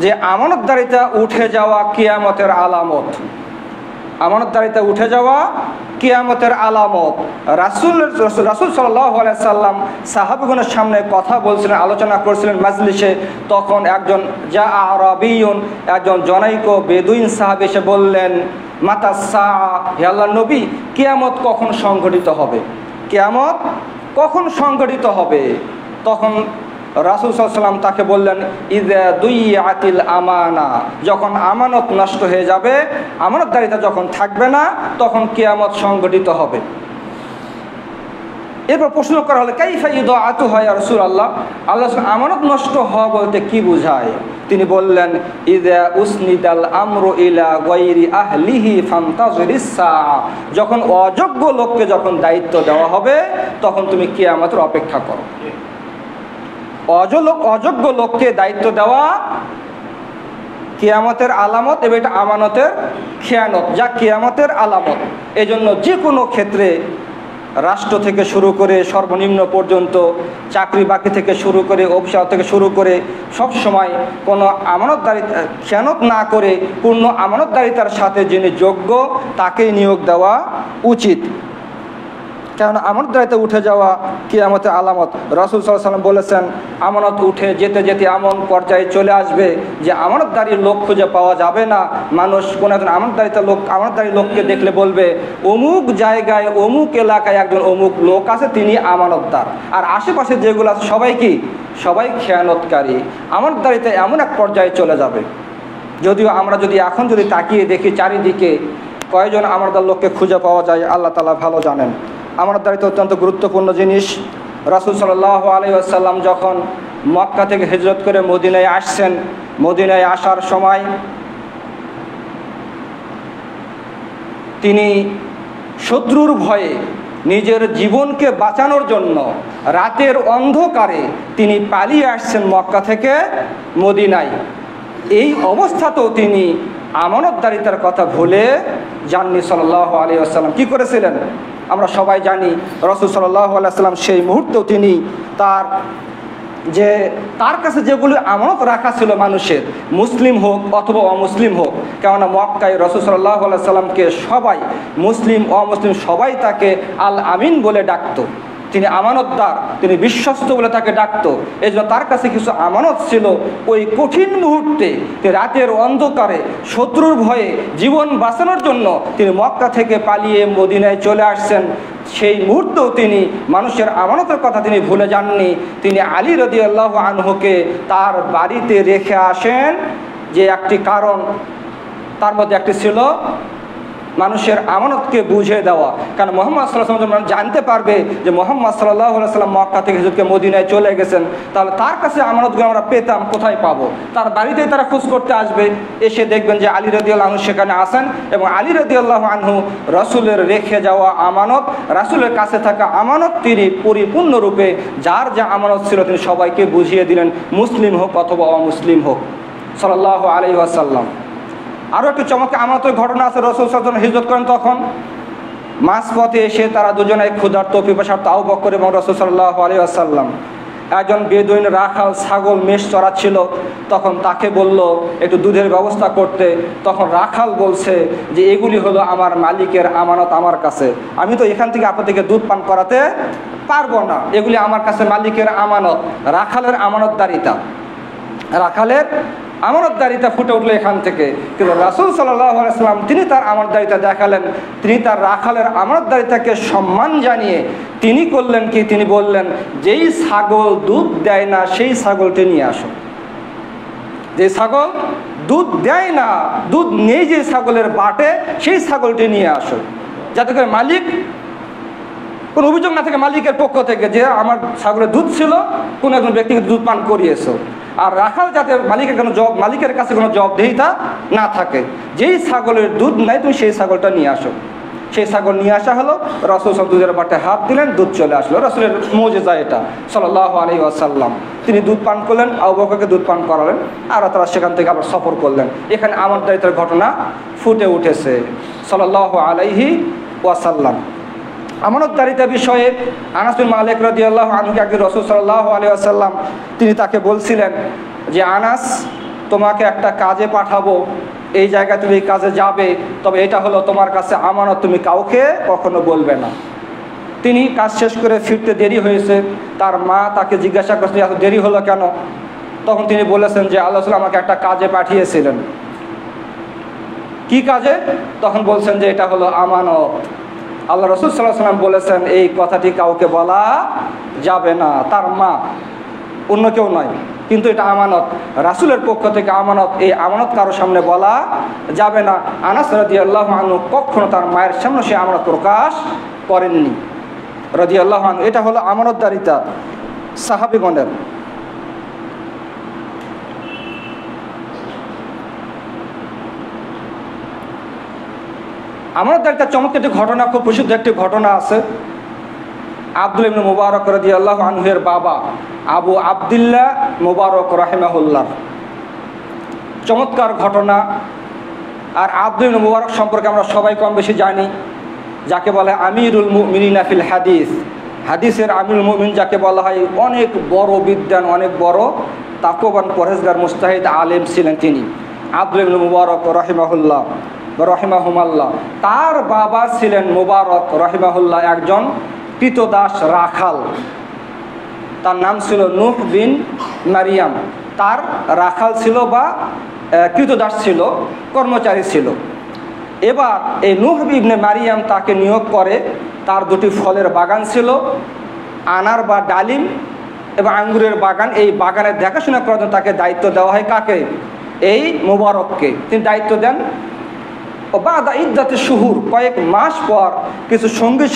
যে আমানতদারিতা উঠে যাওয়া কিয়ামতের আলামত। আমানতদারিতা উঠে যাওয়া কিয়ামতের আলামত। রাসূল সাল্লাল্লাহু আলাইহি ওয়াসাল্লাম সাহাবাগণের সামনে কথা বলছিলেন, আলোচনা করছিলেন মাজলিসে। তখন একজন আরাবিয়ুন, একজন জনৈক বেদুইন সাহাবী এসে বললেন, মাতা সাআ, হে আল্লাহর নবী, কিয়ামত কখন সংঘটিত হবে? কিয়ামত কখন সংঘটিত হবে? তখন রাসূল সাল্লাল্লাহু আলাইহি ওয়াসাল্লাম তাকে বললেন, ইযা দুইয়াতিল আমানা, যখন আমানত নষ্ট হয়ে যাবে, আমানতদারিতা যখন থাকবে না, তখন কিয়ামত সংঘটিত হবে। এরপর প্রশ্ন করা হলো, কাইফা ইদাআতুহা ইয়া রাসূলুল্লাহ, আল্লাহ আমানত নষ্ট হওয়া বলতে কি বোঝায়? তিনি বললেন, ইযা উসনিদাল আমরু ইলা গায়রি আহলিহি ফান্তাযিরিস সাআ, যখন অযোগ্য লোককে যখন দায়িত্ব দেওয়া হবে তখন তুমি কিয়ামতের অপেক্ষা করো। অযোগ্য লোককে দায়িত্ব দেওয়া কিয়ামতের আলামত, এবং এটা আমানতের খেয়ানত, যা কিয়ামতের আলামত। এজন্য যে কোনো ক্ষেত্রে, রাষ্ট্র থেকে শুরু করে সর্বনিম্ন পর্যন্ত, চাকরি বাকরি থেকে শুরু করে, অফিস থেকে শুরু করে, সব সময় কোনো আমানতদারিতা খেয়ানত না করে পূর্ণ আমানতদারিতার সাথে যিনি যোগ্য তাকেই নিয়োগ দেওয়া উচিত। কেননা আমানতদারিতা উঠে যাওয়া কিয়ামতের আলামত। রাসূল সাল্লাল্লাহু আলাইহি ওয়াসাল্লাম বলেছেন, আমানত উঠে যেতে যেতে এমন পর্যায়ে চলে আসবে যে আমানতদারির লোক খুঁজে পাওয়া যাবে না। মানুষ কোনো একজন আমানতদারি লোককে দেখলে বলবে, অমুক জায়গায় অমুক এলাকায় একজন অমুক লোক আছে, তিনি আমানতদার। আর আশেপাশে যেগুলো আছে সবাই কি? সবাই খেয়ানতকারী। আমানতদারিতা এমন এক পর্যায়ে চলে যাবে। যদিও আমরা এখন যদি তাকিয়ে দেখি চারিদিকে কয়জন আমানতদার লোককে খুঁজে পাওয়া যায়, আল্লাহ তাআলা ভালো জানেন। আমানতদারিতা অত্যন্ত গুরুত্বপূর্ণ জিনিস। রাসূল সাল্লাল্লাহু আলাইহি ওয়াসাল্লাম যখন মক্কা থেকে হিজরত করে মদিনায় আসছেন, মদিনায় আসার সময় তিনি শত্রুর ভয়ে নিজের জীবনকে বাঁচানোর জন্য রাতের অন্ধকারে তিনি পালিয়ে আসছেন মক্কা থেকে মদিনায়। এই অবস্থাতেও তিনি আমানতদারিতার কথা ভুলে যাননি সাল্লাল্লাহু আলাইহি ওয়াসাল্লাম। কী করেছিলেন আমরা সবাই জানি। রাসূল সাল্লাল্লাহু আলাইহি ওয়াসাল্লাম সেই মুহূর্তেও তিনি তার কাছে যেগুলো আমানত রাখা ছিল মানুষের, মুসলিম হোক অথবা অমুসলিম হোক, কেননা মক্কায় রাসূল সাল্লাল্লাহু আলাইহি ওয়াসাল্লামকে সবাই, মুসলিম অমুসলিম সবাই তাকে আল আমিন বলে ডাকতো। তিনি আমানতদার, তিনি বিশ্বস্ত বলে তাকে ডাকতো। এই জন্য তার কাছে কিছু আমানত ছিল। ওই কঠিন মুহূর্তে রাতের অন্ধকারে শত্রুর ভয়ে জীবন বাঁচানোর জন্য তিনি মক্কা থেকে পালিয়ে মদিনায় চলে আসছেন। সেই মুহূর্তেও তিনি মানুষের আমানতের কথা তিনি ভুলে যাননি। তিনি আলী রাদিয়াল্লাহু আনহুকে তার বাড়িতে রেখে আসেন, যে একটি কারণ তার মধ্যে একটি ছিল মানুষের আমানতকে বুঝে দেওয়া। কারণ মুহাম্মদ সাল্লাল্লাহু আলাইহি ওয়াসাল্লাম জানতে পারবে যে মুহাম্মদ সাল্লাল্লাহু আলাইহি ওয়াসাল্লাম মক্কা থেকে হিজরত করে মদিনায় চলে গেছেন, তাহলে তার কাছে আমানতগুলো আমরা পেতাম কোথায় পাবো? তার বাড়িতেই তারা খোঁজ করতে আসবে। এসে দেখবেন যে আলী রাদিয়াল্লাহু আনহু সেখানে আছেন, এবং আলী রাদিয়াল্লাহু আনহু রাসূলের রেখে যাওয়া আমানত, রাসূলের কাছে থাকা আমানত তিনি পরিপূর্ণরূপে যার যা আমানত ছিল তিনি সবাইকে বুঝিয়ে দিলেন, মুসলিম হোক অথবা অমুসলিম হোক, সাল্লাল্লাহু আলাইহি ওয়াসাল্লাম। আরও একটি চমৎকার আমানতের ঘটনা আছে। রাসূল সাল্লাল্লাহু আলাইহি ওয়াসাল্লাম হিজরত করেন, তখন মাঝপথে এসে তারা দুজনে ক্ষুধার্ত পিপাসার্ত, আবু বকর এবং রাসূল সাল্লাল্লাহু আলাইহি ওয়াসাল্লাম। একজন বেদুইন রাখাল ছাগল মেষ চড়াচ্ছিল, তখন তাকে বলল একটু দুধের ব্যবস্থা করতে। তখন রাখাল বলছে যে এগুলি হলো আমার মালিকের আমানত আমার কাছে, আমি তো এখান থেকে আপনাদেরকে দুধ পান করাতে পারবো না, এগুলি আমার কাছে মালিকের আমানত। রাখালের আমানতদারিতা, রাখালের আমানতদারিতা ফুটে উঠলো এখান থেকে। কিন্তু রাসূল সাল্লাল্লাহু আলাইহি ওয়াসাল্লাম তিনি তার আমানতদারিতা দেখালেন। তিনি তার রাখালের আমানতদারিতাকে সম্মান জানিয়ে তিনি করলেন কি, তিনি বললেন, যেই ছাগল দুধ দেয় না সেই ছাগলটি নিয়ে আসো। যে ছাগল দুধ দেয় না, দুধ নেই যে ছাগলের বাটে, সেই ছাগলটি নিয়ে আসো, যাতে করে মালিক কোনো অভিযোগ না থাকে মালিকের পক্ষ থেকে যে আমার ছাগলের দুধ ছিল, কোনো একজন ব্যক্তিকে দুধ পান করিয়েছো। আর রাখাল যাতে মালিকের কাছে কোনো জবাবদিহিতা না থাকে। যেই ছাগলের দুধ নাই তুমি সেই ছাগলটা নিয়ে আসো। সেই ছাগল নিয়ে আসা হলো, রাসূল দুধের বাটে হাত দিলেন, দুধ চলে আসলো। রাসূলের মুজিজা এটা সাল্লাল্লাহু আলাইহি ওয়াসাল্লাম। তিনি দুধ পান করলেন, আবু বকরকে দুধ পান করালেন, আর তারা সেখান থেকে আবার সফর করলেন। এখানে আমানতদারিতার ঘটনা ফুটে উঠেছে সাল্লাল্লাহু আলাইহি ওয়াসাল্লাম। আমানতদারিতা বিষয়ে আনাস বিন মালিক রাদিয়াল্লাহু আনহুকে একদিন রাসূল সাল্লাল্লাহু আলাইহি ওয়াসাল্লাম তিনি তাকে বলছিলেন যে, আনাস, তোমাকে একটা কাজে পাঠাবো, এই জায়গায় তুমি এই কাজে যাবে, তবে এটা হলো তোমার কাছে আমানত, তুমি কাউকে কখনো বলবে না। তিনি কাজ শেষ করে ফিরতে দেরি হয়েছে। তার মা তাকে জিজ্ঞাসা করছে, এত দেরি হলো কেন? তখন তিনি বলেছেন যে, আল্লাহ রাসূল আমাকে একটা কাজে পাঠিয়েছিলেন। কি কাজে? তখন বলছেন যে এটা হলো আমানত। আল্লাহ রাসূল সাল্লাল্লাহু আলাইহি ওয়াসাল্লাম বলেছেন এই কথাটি কাউকে বলা যাবে না। তার মা, অন্য কেউ নয়, কিন্তু এটা আমানত, রাসূলের পক্ষ থেকে আমানত। এই আমানত কারো সামনে বলা যাবে না। আনাস রাদিয়াল্লাহু আনহু কখনো তার মায়ের সামনে সে আমানত প্রকাশ করেননি রাদিয়াল্লাহু আনহু। এটা হলো আমানতদারিতা সাহাবীগণের। আমানতদারিতার চমৎকার একটি ঘটনা, খুব প্রসিদ্ধ একটি ঘটনা আছে। আব্দুল্লাহ ইবনে মুবারক রাদিয়াল্লাহু আনহুর বাবা আবু আব্দুল্লাহ মুবারক রাহিমাহুল্লাহ, চমৎকার ঘটনা। আর আব্দুল্লাহ ইবনে মুবারক সম্পর্কে আমরা সবাই কম বেশি জানি, যাকে বলে আমিরুল মুমিনিন ফিল হাদিস। হাদিসের আমিরুল মুমিন যাকে বলা হয়, অনেক বড় বিদ্বান, অনেক বড় তাকওয়াবান, পরহেজগার, মুস্তাহিদ আলেম ছিলেন তিনি, আব্দুল্লাহ ইবনে মুবারক রাহিমাহুল্লাহ রহিমাহুমাল্লাহ। তার বাবা ছিলেন মুবারক রহিমাহুল্লাহ একজন কৃতদাস রাখাল। তার নাম ছিল নূহ বিন মারিয়াম। তার রাখাল ছিল বা কৃতদাস ছিল, কর্মচারী ছিল। এবার এই নূহ ইবনে মারিয়াম তাকে নিয়োগ করে। তার দুটি ফলের বাগান ছিল, আনার বা ডালিম এবং আঙ্গুরের বাগান। এই বাগানের দেখাশোনা করার জন্য তাকে দায়িত্ব দেওয়া হয়। কাকে? এই মুবারককে তিনি দায়িত্ব দেন। বাদা ইদ্দাতে শুহুর, কয়েক মাস পর কিছু সঙ্গীর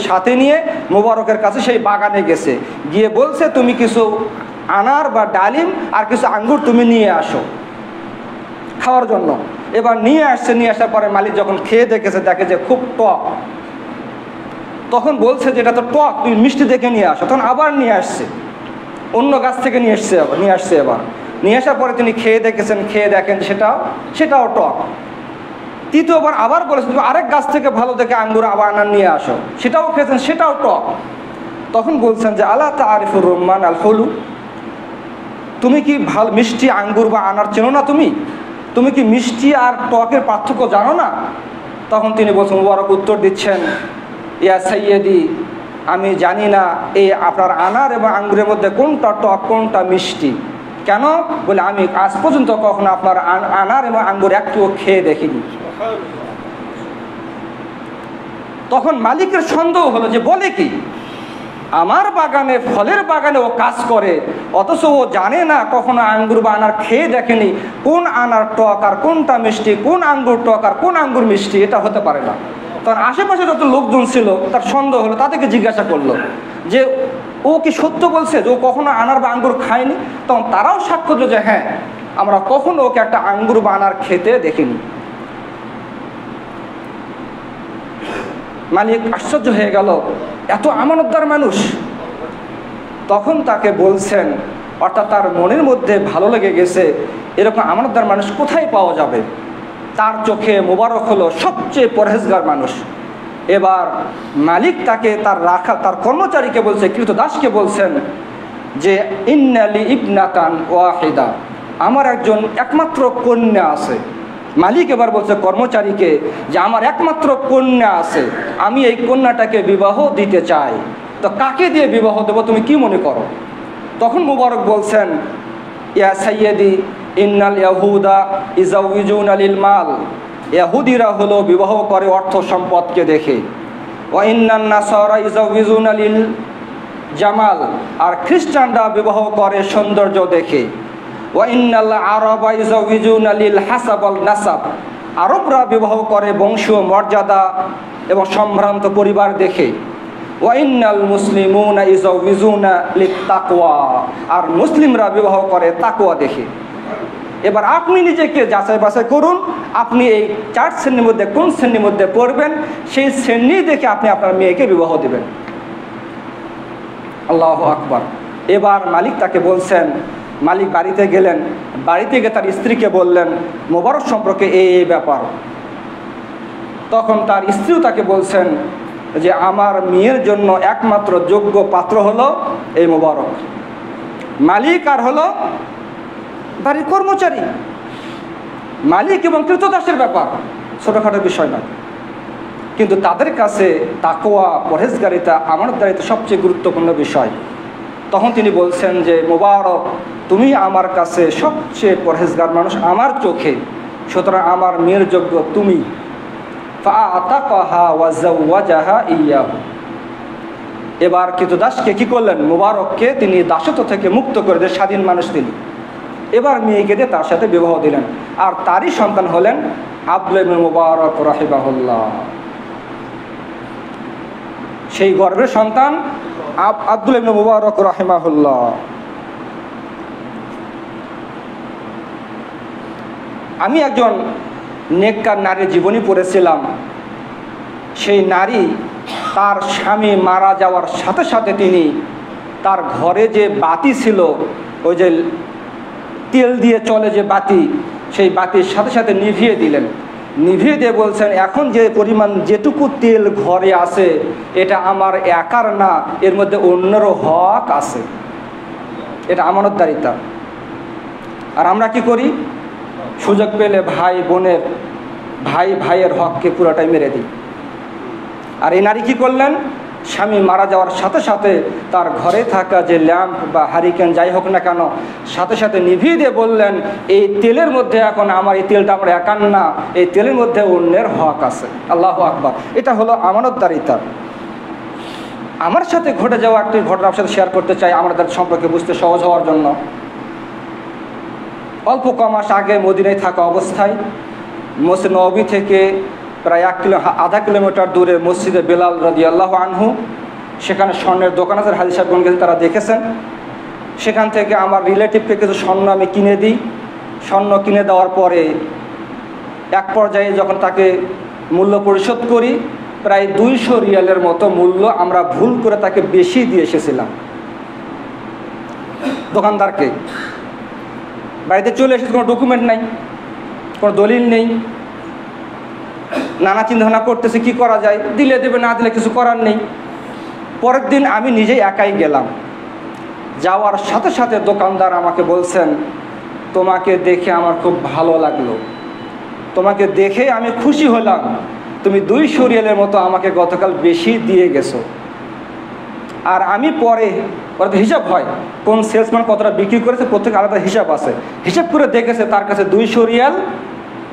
সাথে নিয়ে মুবারকের কাছে সেই বাগানে গেছে, গিয়ে বলছে তুমি কিছু আনার বা ডালিম আর কিছু আঙ্গুর তুমি নিয়ে আসো খাওয়ার জন্য। এবার নিয়ে আসার পরে মালিক যখন খেয়ে দেখে যে খুব টক, তখন বলছে যে এটা তো টক, তুমি মিষ্টি দেখে নিয়ে আসো। তখন আবার নিয়ে আসছে, অন্য গাছ থেকে নিয়ে আসছে। এবার নিয়ে আসার পরে তিনি খেয়ে দেখেন সেটাও টক। তৃতীয়বার আবার বলেছেন তুমি আরেক গাছ থেকে ভালো দেখে আঙ্গুর আবার আনার নিয়ে আসো, সেটাও খেয়েছেন, সেটাও টক। তখন বলছেন যে আলা তারিফুর রুম্মান আল হলু, তুমি কি ভালো মিষ্টি আঙ্গুর বা আনার চেনো না? তুমি কি মিষ্টি আর টকের পার্থক্য জানো না? তখন তিনি বলছেন, মুবারক উত্তর দিচ্ছেন, ইয়া সাইয়্যিদি, আমি জানি না এই আপনার আনার এবং আঙ্গুরের মধ্যে কোনটা টক কোনটা মিষ্টি। কেন? বলে আমি আজ পর্যন্ত কখনো আপনার আনার এবং আঙ্গুর একটুও খেয়ে দেখিনি। তখন মালিকের সন্দেহ হলো যে বলে কি, আমার বাগানে, ফলের বাগানে ও কাজ করে, অথচ ও জানে না, কখনো আঙ্গুর বা আনার খেয়ে দেখেনি কোন আনার টক আর কোনটা মিষ্টি, কোন আঙ্গুর টক আর কোন আঙ্গুর মিষ্টি। এটা হতে পারে না। তখন আশেপাশে যত লোকজন ছিল তার সন্দেহ হলো, তাদেরকে জিজ্ঞাসা করলো যে ও কি সত্য বলছে যে ও কখনো আনার বা আঙ্গুর খায়নি? তখন তারাও সাক্ষ্য দিল যে হ্যাঁ, আমরা কখনো ওকে একটা আঙ্গুর বা আনার খেতে দেখিনি। মালিক আশ্চর্য হয়ে গেল, এত আমানতদার মানুষ। তখন তাকে বলছেন, অর্থাৎ তার মনের মধ্যে ভালো লেগে গেছে, এরকম আমানতদার মানুষ কোথায় পাওয়া যাবে? তার চোখে মুবারক হলো সবচেয়ে পরহেজগার মানুষ। এবার মালিক তাকে তার কর্মচারীকে বলছে, কৃতদাসকে বলছেন যে ইন্নালি ইবনাতান ওয়াহিদা, আমার একমাত্র কন্যা আছে। মালিক এবার বলছে কর্মচারীকে যে আমার একমাত্র কন্যা আছে, আমি এই কন্যাটাকে বিবাহ দিতে চাই। তো কাকে দিয়ে বিবাহ দেবো তুমি কি মনে করো? তখন মুবারক বলছেন, ইয়া সাইয়্যিদি ইন্নাল ইয়াহুদা ইজাউইজুনা লিল মাল, ইহুদিরা হলো বিবাহ করে অর্থ সম্পদকে দেখে। ওয়া ইন্নান নাসারা ইজাউইজুনা লিল জামাল, আর খ্রিস্টানরা বিবাহ করে সৌন্দর্য দেখে। ওয়া ইন্নাল আরাবা ইজাউইজুনা লিল হাসাব ওয়াল নাসাব, আরবরা বিবাহ করে বংশীয় মর্যাদা এবং সম্ভ্রান্ত পরিবার দেখে। ওয়া ইন্নাল মুসলিমুনা ইউজাউযুনা লিত-তাকওয়া, আর মুসলিমরা বিবাহ করে তাকওয়া দেখে। এবার আপনি নিজেকে যাচাই বাছাই করুন, আপনি এই 4 শ্রেণীর মধ্যে কোন শ্রেণীর মধ্যে পড়বেন, সেই শ্রেণী দেখে আপনি আপনার মেয়েকে বিবাহ দেবেন। আল্লাহু আকবার। এবার মালিক তাকে বলছেন, মালিক বাড়িতে গেলেন, বাড়িতে গিয়ে তার স্ত্রীকে বললেন মোবারক সম্পর্কে এই ব্যাপার। তখন তার স্ত্রীও তাকে বলছেন যে আমার মেয়ের জন্য একমাত্র যোগ্য পাত্র হলো এই মোবারক। মালিক আর হলো বাড়ির কর্মচারী, মালিক এবং কৃতদাসের ব্যাপার ছোটোখাটো বিষয় না, কিন্তু তাদের কাছে তাকওয়া, পরহেজগারিতা, আমানতদারিতা সবচেয়ে গুরুত্বপূর্ণ বিষয়। তখন তিনি বলছেন যে মোবারক, তুমি আমার কাছে সবচেয়ে পরহেজগার মানুষ আমার চোখে, সুতরাং আমার মেয়ের যোগ্য তুমি। ফাআতাকাহা ওয়া যাওয়াজাহা ইয়াহু। এবার কৃতদাসকে কি করলেন? মোবারককে তিনি দাসত্ব থেকে মুক্ত করে দিয়ে স্বাধীন মানুষ তিনি। এবার মেয়েকে দিয়ে তার সাথে বিবাহ দিলেন, আর তারই সন্তান হলেন আব্দুল্লাহ ইবনে মুবারক রাহিমাহুল্লাহ। সেই গর্ভের সন্তান আব্দুল্লাহ ইবনে মুবারক রাহিমাহুল্লাহ। আমি একজন নেককার নারীর জীবনী পড়েছিলাম। সেই নারী তার স্বামী মারা যাওয়ার সাথে সাথে তিনি তার ঘরে যে বাতি ছিল, ওই যে তেল দিয়ে চলে যে বাতি, সেই বাতির সাথে সাথে নিভিয়ে দিলেন। নিভিয়ে দিয়ে বলছেন এখন যে পরিমাণ যেটুকু তেল ঘরে আছে এটা আমার একার না, এর মধ্যে অন্যেরও হক আছে। এটা আমানতদারিতা। আর আমরা কি করি? সুযোগ পেলে ভাই ভাইয়ের হককে পুরোটাই মেরে দিই। আর এই নারী কি করলেন? স্বামী মারা যাওয়ার সাথে সাথে তার ঘরে থাকা যে ল্যাম্প বা হারিকেন যাই হোক না কেন, সাথে সাথে নিভিয়ে দিয়ে বললেন এই তেলের মধ্যে এখন আমার, এই তেলটা আমার একার না, এই তেলের মধ্যে অন্যের হক আছে। আল্লাহু আকবার। এটা হলো আমানতদারিতা। আমার সাথে ঘটে যাওয়া একটি ঘটনা আপনার সাথে শেয়ার করতে চাই, আমাদের সম্পর্কে বুঝতে সহজ হওয়ার জন্য। অল্প কমাস আগে মদিনায় থাকা অবস্থায় মসজিদ নববী থেকে প্রায় আধা কিলোমিটার দূরে মসজিদে বেলাল রাদিয়াল্লাহু আনহু, সেখানে স্বর্ণের দোকান আছে, হাজি সাহেবগণ গেছে, তারা দেখেছেন। সেখান থেকে আমার রিলেটিভকে কিছু স্বর্ণ আমি কিনে দিই। স্বর্ণ কিনে দেওয়ার পরে এক পর্যায়ে যখন তাকে মূল্য পরিশোধ করি, প্রায় 200 রিয়ালের মতো মূল্য আমরা ভুল করে তাকে বেশি দিয়ে এসেছিলাম দোকানদারকে। বাড়িতে চলে এসেছে, কোনো ডকুমেন্ট নাই, কোনো দলিল নেই, নানা চিন্তাভাবনা করতেছে কি করা যায়, দিলে দেবে, না দিলে কিছু করার নেই। পরের দিন আমি নিজেই একাই গেলাম। যাওয়ার সাথে সাথে দোকানদার আমাকে বলছেন তোমাকে দেখে আমার খুব ভালো লাগলো, তোমাকে দেখে আমি খুশি হলাম, তুমি 200 রিয়ালের মতো আমাকে গতকাল বেশি দিয়ে গেছো। আর আমি পরে হিসাব হয় কোন সেলসম্যান কতটা বিক্রি করেছে, প্রত্যেক আলাদা হিসাব আছে, হিসাব করে দেখেছে তার কাছে 200 রিয়াল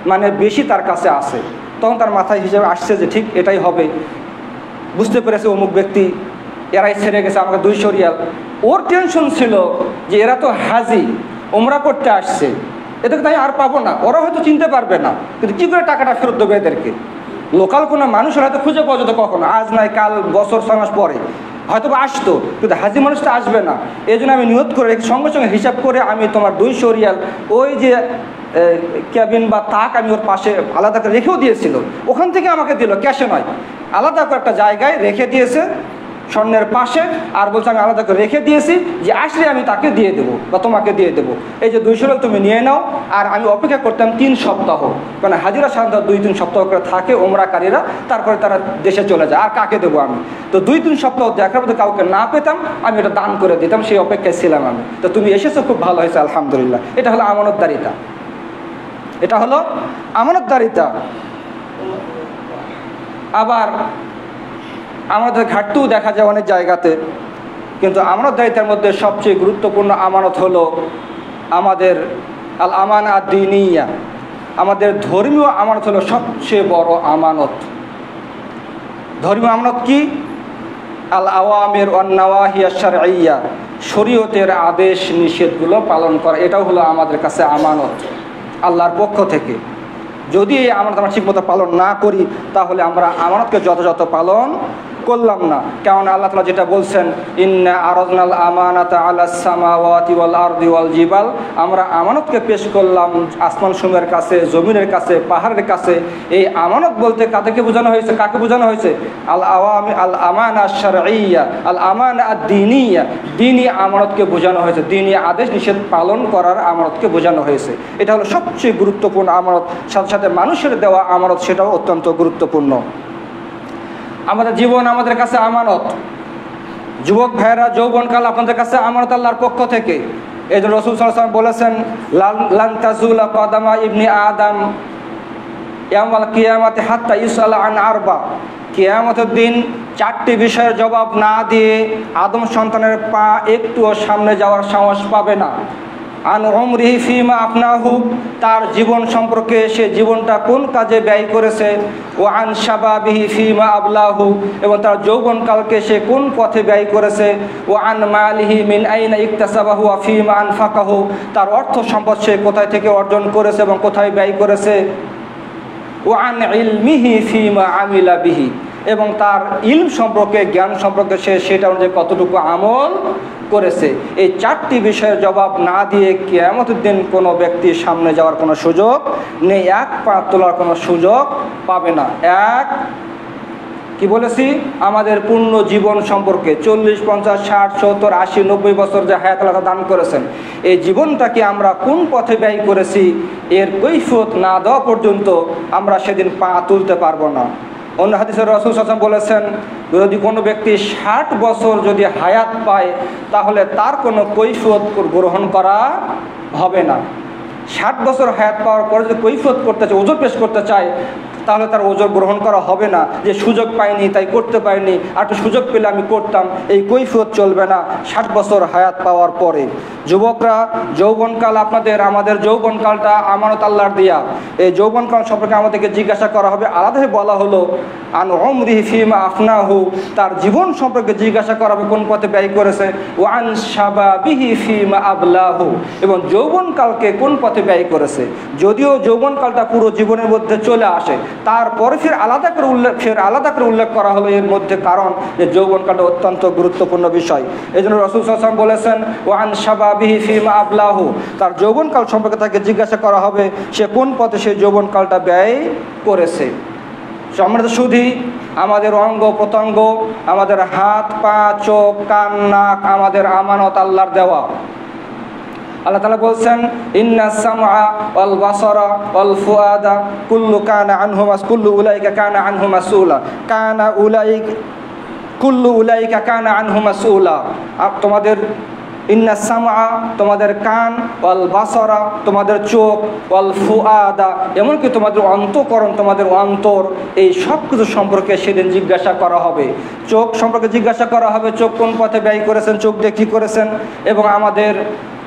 মানে বেশি তার কাছে আছে। তখন তার মাথায় হিসাবে আসছে যে ঠিক এটাই হবে। বুঝতে পেরেছে অমুক ব্যক্তি এরাই ছেড়ে গেছে আমাকে 200 রিয়াল। ওর টেনশন ছিল যে এরা তো হাজি, ওমরা করতে আসছে, এদেরকে তাই আর পাবো না, ওরা হয়তো চিনতে পারবে না, কিন্তু কী করে টাকাটা ফেরত দেবে এদেরকে? লোকাল কোনো মানুষ হয়তো খুঁজে পাওয়া যেত কখনো, আজ নয় কাল, বছর 6 মাস পরে হয়তো বা আসতো, কিন্তু হাজি মানুষটা আসবে না। এই জন্য আমি নিয়ত করে সঙ্গে সঙ্গে হিসাব করে আমি তোমার 200 রিয়াল ওই যে ক্যাবিন বা তাক আমি ওর পাশে আলাদা করে রেখেও দিয়েছিল, ওখান থেকে আমাকে দিল, ক্যাশে নয়, আলাদা করে একটা জায়গায় রেখে দিয়েছে স্বর্ণের পাশে। আর বলছে আমি আলাদা করে রেখে দিয়েছি যে আসলে আমি তাকে দিয়ে দেবো বা তোমাকে দিয়ে দেবো, এই যে 200 রিয়াল তুমি নিয়ে নাও। আর আমি অপেক্ষা করতাম 3 সপ্তাহ, কারণ হাজিরা সাধারণত 2-3 সপ্তাহ করে থাকে ওমরাকারীরা, তারপরে তারা দেশে চলে যায়, আর কাকে দেবো আমি? তো 2-3 সপ্তাহ দেখার মধ্যে কাউকে না পেতাম, আমি এটা দান করে দিতাম, সেই অপেক্ষায় ছিলাম আমি। তো তুমি এসেছো, খুব ভালো হয়েছে, আলহামদুলিল্লাহ। এটা হলো আমানতদারিতা, এটা হলো আমানতদারিতা। আবার আমাদের ঘাটতিও দেখা যায় অনেক জায়গাতে, কিন্তু আমানতদারিতার মধ্যে সবচেয়ে গুরুত্বপূর্ণ আমানত হলো আমাদের আল আমানা দ্বীনিয়া, আমাদের ধর্মীয় আমানত হলো সবচেয়ে বড় আমানত। ধর্মীয় আমানত কি? আল আওয়ামির ওয়ান নাওয়াহি আশ-শারঈয়া, শরীয়তের আদেশ নিষেধগুলো পালন করা, এটাও হলো আমাদের কাছে আমানত আল্লাহর পক্ষ থেকে। যদি এই আমানত আমরা ঠিকমতো পালন না করি, তাহলে আমরা আমানতকে যথাযথ পালন করলাম না। কারণ আল্লাহ তাআলা যেটা বলছেন, ইন্না আরাদনাল আমানাতা আলাস সামাওয়াতি ওয়াল আরদি ওয়াল জিবাল, আমরা আমানতকে পেশ করলাম আসমান সমূহের কাছে, জমিনের কাছে, পাহাড়ের কাছে। এই আমানত বলতে কাদেরকে বোঝানো হয়েছে, কাকে বোঝানো হয়েছে? আল আমানা শারঈয়া, আল আমানা আদ-দীনিয়া, দ্বীনি আমানতকে বোঝানো হয়েছে। দ্বীনি আদেশ নিষেধ পালন করার আমানতকে বোঝানো হয়েছে। এটা হলো সবচেয়ে গুরুত্বপূর্ণ আমানত। সাথে সাথে মানুষের দেওয়া আমানত, সেটাও অত্যন্ত গুরুত্বপূর্ণ। আমাদের জীবন আমাদের কাছে আমানত। যুবক ভাইয়েরা, যৌবনকাল আপনাদের কাছে আমানত আল্লাহর পক্ষ থেকে। এই জন্য রাসূল সাল্লাল্লাহু আলাইহি ওয়াসাল্লাম বলেছেন, লান তাজুলা কদামা ইবনি আদম ইয়াওমাল কিয়ামাতি হাত্তা ইউসালা আন আরবা। কিয়ামতের দিন চারটি বিষয়ের জবাব না দিয়ে আদম সন্তানের পা একটুও সামনে যাওয়ার সাহস পাবে না। আন উমরিহি ফিমা আফনাহু, তার জীবন সম্পর্কে, সে জীবনটা কোন কাজে ব্যয় করেছে। ও আন শাবাবিহি ফিমা আবলাহু, এবং তার যৌবনকালকে সে কোন পথে ব্যয় করেছে। ও আন মালিহি মিন আইনা ইকতাসাবাহু ওয়া ফিমা আনফাকাহু, তার অর্থ সম্পদ সে কোথায় থেকে অর্জন করেছে এবং কোথায় ব্যয় করেছে। ও আন ইলমিহি ফিমা আমিলা বিহি, এবং তার ইলম সম্পর্কে, জ্ঞান সম্পর্কে সে সেটা অনুযায়ী কতটুকু আমল করেছে। এই চারটি বিষয়ের জবাব না দিয়ে কিয়ামতের দিন কোনো ব্যক্তির সামনে যাওয়ার কোনো সুযোগ নেই, এক পা তোলার কোনো সুযোগ পাবে না। এক, কি বলেছি, আমাদের পূর্ণ জীবন সম্পর্কে 40, 50, 60, 70, 80, 90 বছর যে হায়াত আল্লাহ দান করেছেন, এই জীবনটাকে আমরা কোন পথে ব্যয় করেছি, এর কৈফিয়ত না দেওয়া পর্যন্ত আমরা সেদিন পা তুলতে পারবো না। অন্য হাদিসে রাসূল সাল্লাল্লাহু আলাইহি ওয়াসাল্লাম বলেছেন, যদি কোনো ব্যক্তি 60 বছর যদি হায়াত পায়, তাহলে তার কোনো কৈফিয়ত গ্রহণ করা হবে না। 60 বছর হায়াত পাওয়ার পরে যদি কৈফিয়ত করতে চায়, ওজর পেশ করতে চায়, তাহলে তার ওজর গ্রহণ করা হবে না। যে সুযোগ পাইনি তাই করতে পারিনি, আর একটু সুযোগ পেলে আমি করতাম, এই কৈফিয়ত চলবে না 60 বছর হায়াত পাওয়ার পরে। যুবকরা, যৌবনকাল আমাদের যৌবনকালটা আমানত আল্লাহর দিয়া। এই যৌবনকাল সম্পর্কে আমাদেরকে জিজ্ঞাসা করা হবে। আলাদাভাবে বলা হলো আন উমরিহি ফিমা আফনাহু, তার জীবন সম্পর্কে জিজ্ঞাসা করা হবে কোন পথে ব্যয় করেছে। ও আন শাবাবিহি ফিমা আবলাহু, এবং যৌবনকালকে কোন পথে ব্যয় করেছে। যদিও যৌবনকালটা পুরো জীবনের মধ্যে চলে আসে, তারপরে ফের আলাদা করে উল্লেখ করা হলো এর মধ্যে, কারণ যে যৌবনকালটা অত্যন্ত গুরুত্বপূর্ণ বিষয়। এই জন্য রাসূল সাল্লাল্লাহু আলাইহি ওয়াসাল্লাম বলেছেন, ও আন শাবাবিহি ফিমা আবলাহু, তার যৌবনকাল সম্পর্কে তাকে জিজ্ঞাসা করা হবে সে কোন পথে সেই যৌবনকালটা ব্যয় করেছে। সম্মানিত সুধী, আমাদের অঙ্গ প্রত্যঙ্গ, আমাদের হাত, পা, চোখ, কান, নাক আমাদের আমানত আল্লাহর দেওয়া। আল্লাহ তাআলা বলছেন, ইন্নাস সামআ ওয়াল বাসারা ওয়াল ফুআদা কুল্লু উলাইকা কানা আনহু মাসউলা, কুল্লু উলাইকা কানা আনহু মাসউলা। তোমাদের ইন্নাস সামআ, তোমাদের কান, ওয়াল বাসারা, তোমাদের চোখ, ওয়াল ফুআদা, এমনকি তোমাদের অন্তঃকরণ, তোমাদের অন্তর, এই সব কিছু সম্পর্কে সেদিন জিজ্ঞাসা করা হবে। চোখ সম্পর্কে জিজ্ঞাসা করা হবে, চোখ কোন পথে ব্যয় করেছেন, চোখ দিয়ে কী করেছেন। এবং আমাদের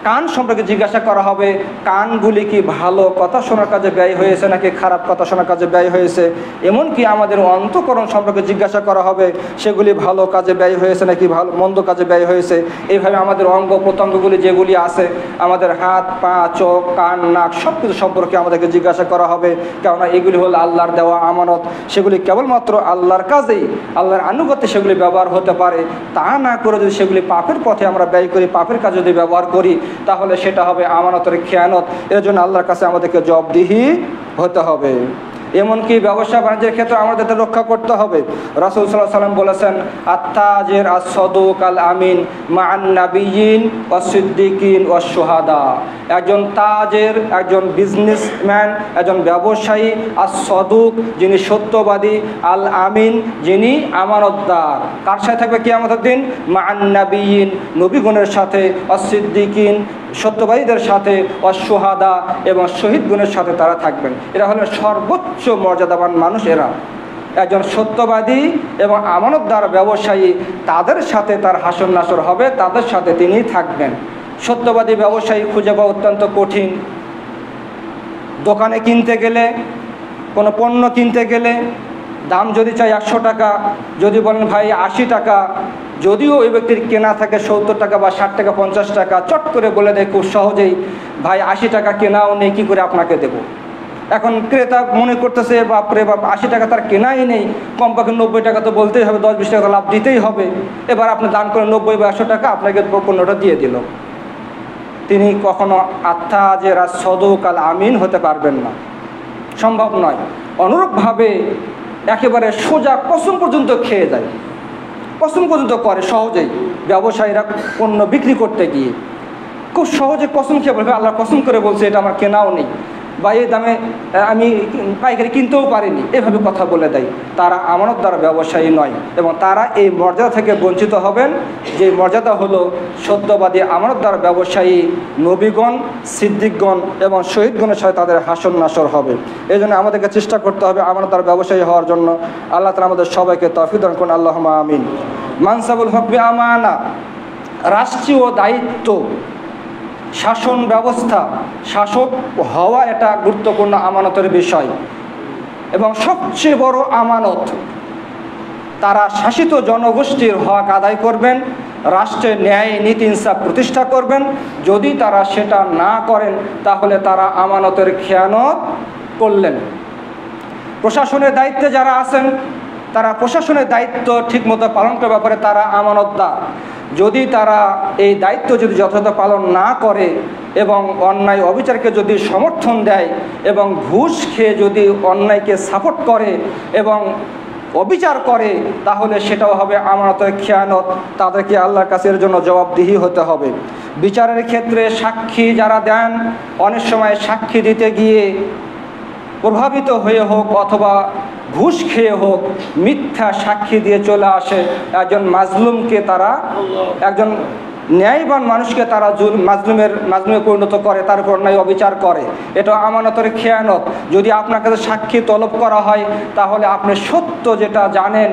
কান সম্পর্কে জিজ্ঞাসা করা হবে, কানগুলি কি ভালো কথা শোনার কাজে ব্যয় হয়েছে নাকি খারাপ কথা শোনার কাজে ব্যয় হয়েছে। এমনকি আমাদের অন্তঃকরণ সম্পর্কে জিজ্ঞাসা করা হবে, সেগুলি ভালো কাজে ব্যয় হয়েছে নাকি মন্দ কাজে ব্যয় হয়েছে। এইভাবে আমাদের অঙ্গ প্রত্যঙ্গগুলি যেগুলি আছে, আমাদের হাত, পা, চোখ, কান, নাক সব কিছু সম্পর্কে আমাদেরকে জিজ্ঞাসা করা হবে, কেননা এগুলি হলো আল্লাহর দেওয়া আমানত। সেগুলি কেবলমাত্র আল্লাহর কাজেই, আল্লাহর আনুগত্যে সেগুলি ব্যবহার হতে পারে। তা না করে যদি সেগুলি পাপের পথে আমরা ব্যয় করি, পাপের কাজে যদি ব্যবহার করি, তাহলে সেটা হবে আমানতের খেয়ানত। এর জন্য আল্লাহর কাছে আমাদেরকে জবাবদিহি হতে হবে। এমনকি ব্যবসা বাণিজ্যের ক্ষেত্রে আমাদের রক্ষা করতে হবে। রাসূল সাল্লাল্লাহু আলাইহি ওয়াসাল্লাম বলেছেন, আত-তাজির আস-সাদুক আল-আমিন মা'আন নাবিয়্যিন ওয়াস-সিদ্দিকিন ওয়াশ-শুহাদা। একজন তাজের, একজন বিজনেসম্যান, একজন ব্যবসায়ী, আস-সাদুক যিনি সত্যবাদী, আল-আমিন যিনি আমানতদার। কার সাথে থাকবে কিয়ামতের দিন? মা'আন নাবিয়্যিন, নবীগণের সাথে, ওয়াস-সিদ্দিকিন সত্যবাদীদের সাথে, ওয়াশ-শুহাদা এবং শহীদগণের সাথে তারা থাকবেন। এরা হলেন সর্বোচ্চ মর্যাদাবান মানুষ। এরা একজন সত্যবাদী এবং আমানতদার ব্যবসায়ী, তাদের সাথে তার হাসর নাসর হবে, তাদের সাথে তিনি থাকবেন। সত্যবাদী ব্যবসায়ী খুঁজে পাওয়া অত্যন্ত কঠিন। দোকানে কিনতে গেলে, কোনো পণ্য কিনতে গেলে দাম যদি চাই 100 টাকা, যদি বলেন ভাই 80 টাকা, যদিও ওই ব্যক্তির কেনা থাকে 70 টাকা বা 60 টাকা, 50 টাকা, চট করে বলে দেয় খুব সহজেই, ভাই 80 টাকা কেনাও নেই, কী করে আপনাকে দেব। এখন ক্রেতা মনে করতেছে বাপরে বাপ 80 টাকা তার কেনাই নেই, কমপক্ষে 90 টাকা তো বলতেই হবে, 10-20 টাকা লাভ দিতেই হবে। এবার আপনি দান করেন 90 বা 100 টাকা, আপনাকে পণ্যটা দিয়ে দিল। তিনি কখনো আত্তাজের সদুক আল আমিন হতে পারবেন না, সম্ভব নয়। অনুরূপভাবে একেবারে সোজা কসম পর্যন্ত খেয়ে যায়, কসম পর্যন্ত করে সহজেই। ব্যবসায়ীরা পণ্য বিক্রি করতে গিয়ে খুব সহজে কসম খেয়ে বলবে, আল্লাহ কসম করে বলছে এটা আমার কেনাও নেই, বা এই দামে আমি পাইকারি কিনতেও পারিনি, এভাবে কথা বলে দেয়। তারা আমানতদার ব্যবসায়ী নয়, এবং তারা এই মর্যাদা থেকে বঞ্চিত হবেন, যে মর্যাদা হলো সত্যবাদী আমানতদার ব্যবসায়ী নবীগণ, সিদ্দিকগণ এবং শহীদগণের সাথে তাদের হাসর নাসর হবে। এই জন্য আমাদেরকে চেষ্টা করতে হবে আমানতদার ব্যবসায়ী হওয়ার জন্য। আল্লাহ তাআলা আমাদের সবাইকে তৌফিক দান করুন, আল্লাহুম্মা আমিন। মানসাবুল হকবি আমানা, রাষ্ট্রীয় দায়িত্ব, শাসন ব্যবস্থা, শাসক হওয়া এটা গুরুত্বপূর্ণ আমানতের বিষয়। এবং সবচেয়ে বড় আমানত, তারা শাসিত জনগোষ্ঠীর হক আদায় করবেন, রাষ্ট্রের ন্যায় নীতি ইনসাফ প্রতিষ্ঠা করবেন। যদি তারা সেটা না করেন তাহলে তারা আমানতের খেয়ানত করলেন। প্রশাসনের দায়িত্বে যারা আছেন তারা প্রশাসনের দায়িত্ব ঠিকমতো পালন করার ব্যাপারে তারা আমানতদার। যদি তারা এই দায়িত্ব যদি যথাযথ পালন না করে এবং অন্যায় অবিচারকে যদি সমর্থন দেয় এবং ঘুষ খেয়ে যদি অন্যায়কে সাপোর্ট করে এবং অবিচার করে, তাহলে সেটাও হবে আমানতের খেয়ানত। তাদেরকে আল্লাহর কাছে এর জন্য জবাবদিহি হতে হবে। বিচারের ক্ষেত্রে সাক্ষী যারা দেন, অনেক সময় সাক্ষী দিতে গিয়ে প্রভাবিত হয়ে হোক অথবা ঘুষ খেয়ে হোক মিথ্যা সাক্ষী দিয়ে চলে আসে, একজন মাজলুমকে তারা, একজন ন্যায়বান মানুষকে তারা মাজলুমে পরিণত করে, তার উপর অন্যায় অবিচার করে। এটা আমানতের খেয়ানত। যদি আপনার কাছে সাক্ষী তলব করা হয় তাহলে আপনি সত্য যেটা জানেন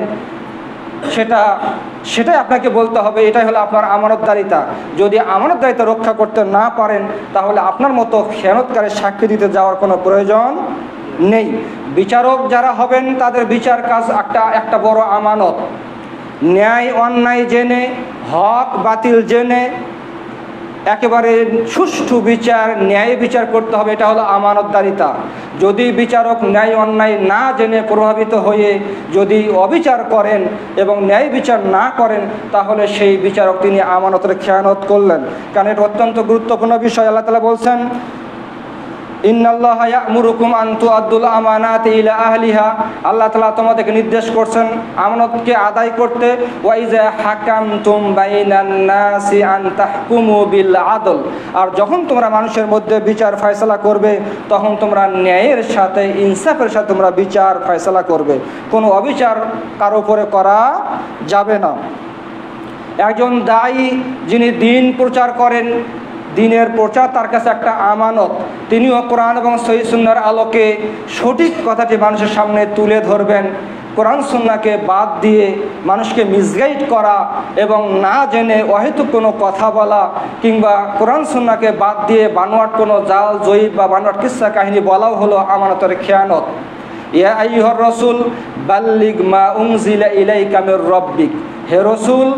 সেটাই আপনাকে বলতে হবে। এটাই হলো আপনার আমানতদারিতা। যদি আমানতদারিতা রক্ষা করতে না পারেন তাহলে আপনার মতো খেয়ানতকারী সাক্ষী দিতে যাওয়ার কোনো প্রয়োজন নেই। বিচারক যারা হবেন তাদের বিচার কাজ একটা বড় আমানত। ন্যায় অন্যায় জেনে, হক বাতিল জেনে একেবারে সুষ্ঠু বিচার, ন্যায় বিচার করতে হবে, এটা হলো আমানতদারিতা। যদি বিচারক ন্যায় অন্যায় না জেনে প্রভাবিত হয়ে যদি অবিচার করেন এবং ন্যায় বিচার না করেন তাহলে সেই বিচারক তিনি আমানতের খেয়ানত করলেন। কারণ এটা অত্যন্ত গুরুত্বপূর্ণ বিষয়। আল্লাহ তাআলা বলছেন, ইন্নাল্লাহা ইয়া'মুরুকুম আন তুআদ্দুল আমানাতি ইলা আহলিহা, আল্লাহ তাআলা তোমাদেরকে নির্দেশ করছেন আমানতকে আদায় করতে। ওয়া ইযা হাকামতুম বাইনান নাসি আন তাহকুমু বিল আদল, আর যখন তোমরা মানুষের মধ্যে বিচার ফয়সালা করবে তখন তোমরা ন্যায়ের সাথে, ইনসাফের সাথে তোমরা বিচার ফয়সালা করবে। কোনো অবিচার কারো উপরে করা যাবে না। একজন দায়ী যিনি দিন প্রচার করেন, দিনের প্রচার তার কাছে একটা আমানত। তিনিও কোরআন এবং সহিহ সুন্নাহর আলোকে সঠিক কথাটি মানুষের সামনে তুলে ধরবেন। কোরআন সুন্নাহকে বাদ দিয়ে মানুষকে মিসগাইড করা এবং না জেনে অহেতুক কোনো কথা বলা কিংবা কোরআন সুন্নাহকে বাদ দিয়ে বানোয়াট কোনো জাল জয়ীব বা বানোয়াট কিস্সা কাহিনী বলাও হলো আমানতের খেয়ানত। ইয়া আইয়ুহার রাসূল বাল্লিগ মা উনজিলা ইলাইকা মির রাব্বিক, হে রসুল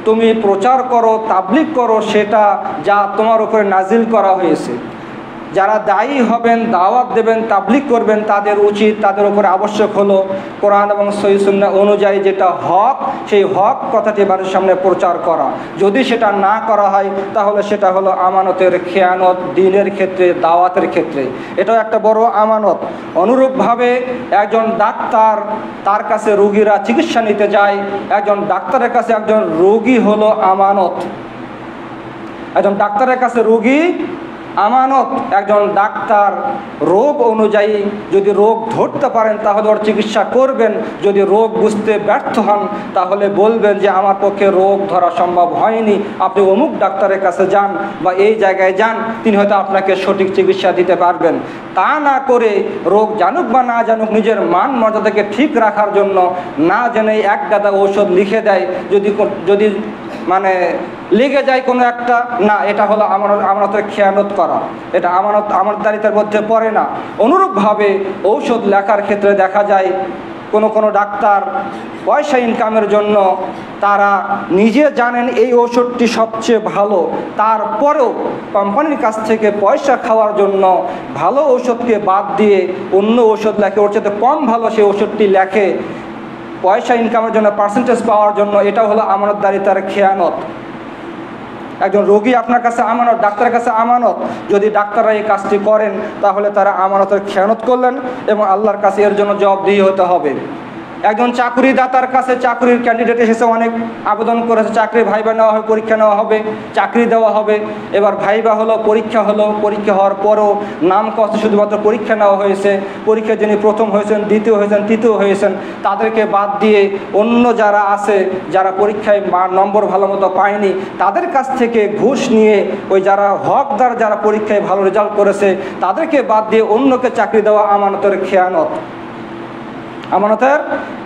তুমি প্রচার করো, তাবলিগ করো সেটা যা তোমার উপরে নাজিল করা হয়েছে। যারা দায়ী হবেন, দাওয়াত দেবেন, তাবলিগ করবেন, তাদের উচিত, তাদের উপরে আবশ্যক হলো কোরআন এবং সহিহ সুন্নাহ অনুযায়ী যেটা হক, সেই হক কথাটি মানুষের সামনে প্রচার করা। যদি সেটা না করা হয় তাহলে সেটা হলো আমানতের খেয়ানত, দিনের ক্ষেত্রে, দাওয়াতের ক্ষেত্রে। এটাও একটা বড় আমানত। অনুরূপভাবে একজন ডাক্তার, তার কাছে রোগীরা চিকিৎসা নিতে যায়, একজন ডাক্তারের কাছে একজন রোগী হলো আমানত। একজন ডাক্তারের কাছে রোগী আমানত। একজন ডাক্তার রোগ অনুযায়ী যদি রোগ ধরতে পারেন তাহলে ওর চিকিৎসা করবেন। যদি রোগ বুঝতে ব্যর্থ হন তাহলে বলবেন যে আমার পক্ষে রোগ ধরা সম্ভব হয়নি, আপনি অমুক ডাক্তারের কাছে যান বা এই জায়গায় যান, তিনি হয়তো আপনাকে সঠিক চিকিৎসা দিতে পারবেন। তা না করে রোগ জানুক বা না জানুক নিজের মান মর্যাদাকে ঠিক রাখার জন্য না জেনে এক গাদা ঔষধ লিখে দেয়, যদি মানে লেগে যায় কোনো একটা, না, এটা হলো আমানতের খেয়ানত করা। এটা আমানতদারিতার মধ্যে পড়ে না। অনুরূপভাবে ঔষধ লেখার ক্ষেত্রে দেখা যায় কোনো ডাক্তার পয়সা ইনকামের জন্য তারা নিজে জানেন এই ওষুধটি সবচেয়ে ভালো, তারপরেও কোম্পানির কাছ থেকে পয়সা খাওয়ার জন্য ভালো ওষুধকে বাদ দিয়ে অন্য ওষুধ লেখে, ওর চেয়ে কম ভালো সেই ওষুধটি লেখে পয়সা ইনকামের জন্য, পার্সেন্টেজ পাওয়ার জন্য। এটা হলো আমানতদারিতার খেয়ানত। একজন রোগী আপনার কাছে আমানত, ডাক্তারের কাছে আমানত। যদি ডাক্তাররা এই কাজটি করেন তাহলে তারা আমানতের খেয়ানত করলেন এবং আল্লাহর কাছে এর জন্য জবাবদিহি হতে হবে। একজন চাকরিদাতার কাছে চাকরির ক্যান্ডিডেট এসেছে, অনেক আবেদন করেছে, চাকরি ভাইবা নেওয়া হবে, পরীক্ষা নেওয়া হবে, চাকরি দেওয়া হবে। এবার ভাইবা হলো, পরীক্ষা হওয়ার পরও নাম কষ্টে শুধুমাত্র পরীক্ষা নেওয়া হয়েছে। পরীক্ষায় যিনি প্রথম হয়েছেন, দ্বিতীয় হয়েছেন, তৃতীয় হয়েছেন, তাদেরকে বাদ দিয়ে অন্য যারা আছে, যারা পরীক্ষায় নম্বর ভালো মতো পায়নি, তাদের কাছ থেকে ঘুষ নিয়ে ওই যারা হকদার, যারা পরীক্ষায় ভালো রেজাল্ট করেছে, তাদেরকে বাদ দিয়ে অন্যকে চাকরি দেওয়া আমানতের খেয়ানত। আমানতের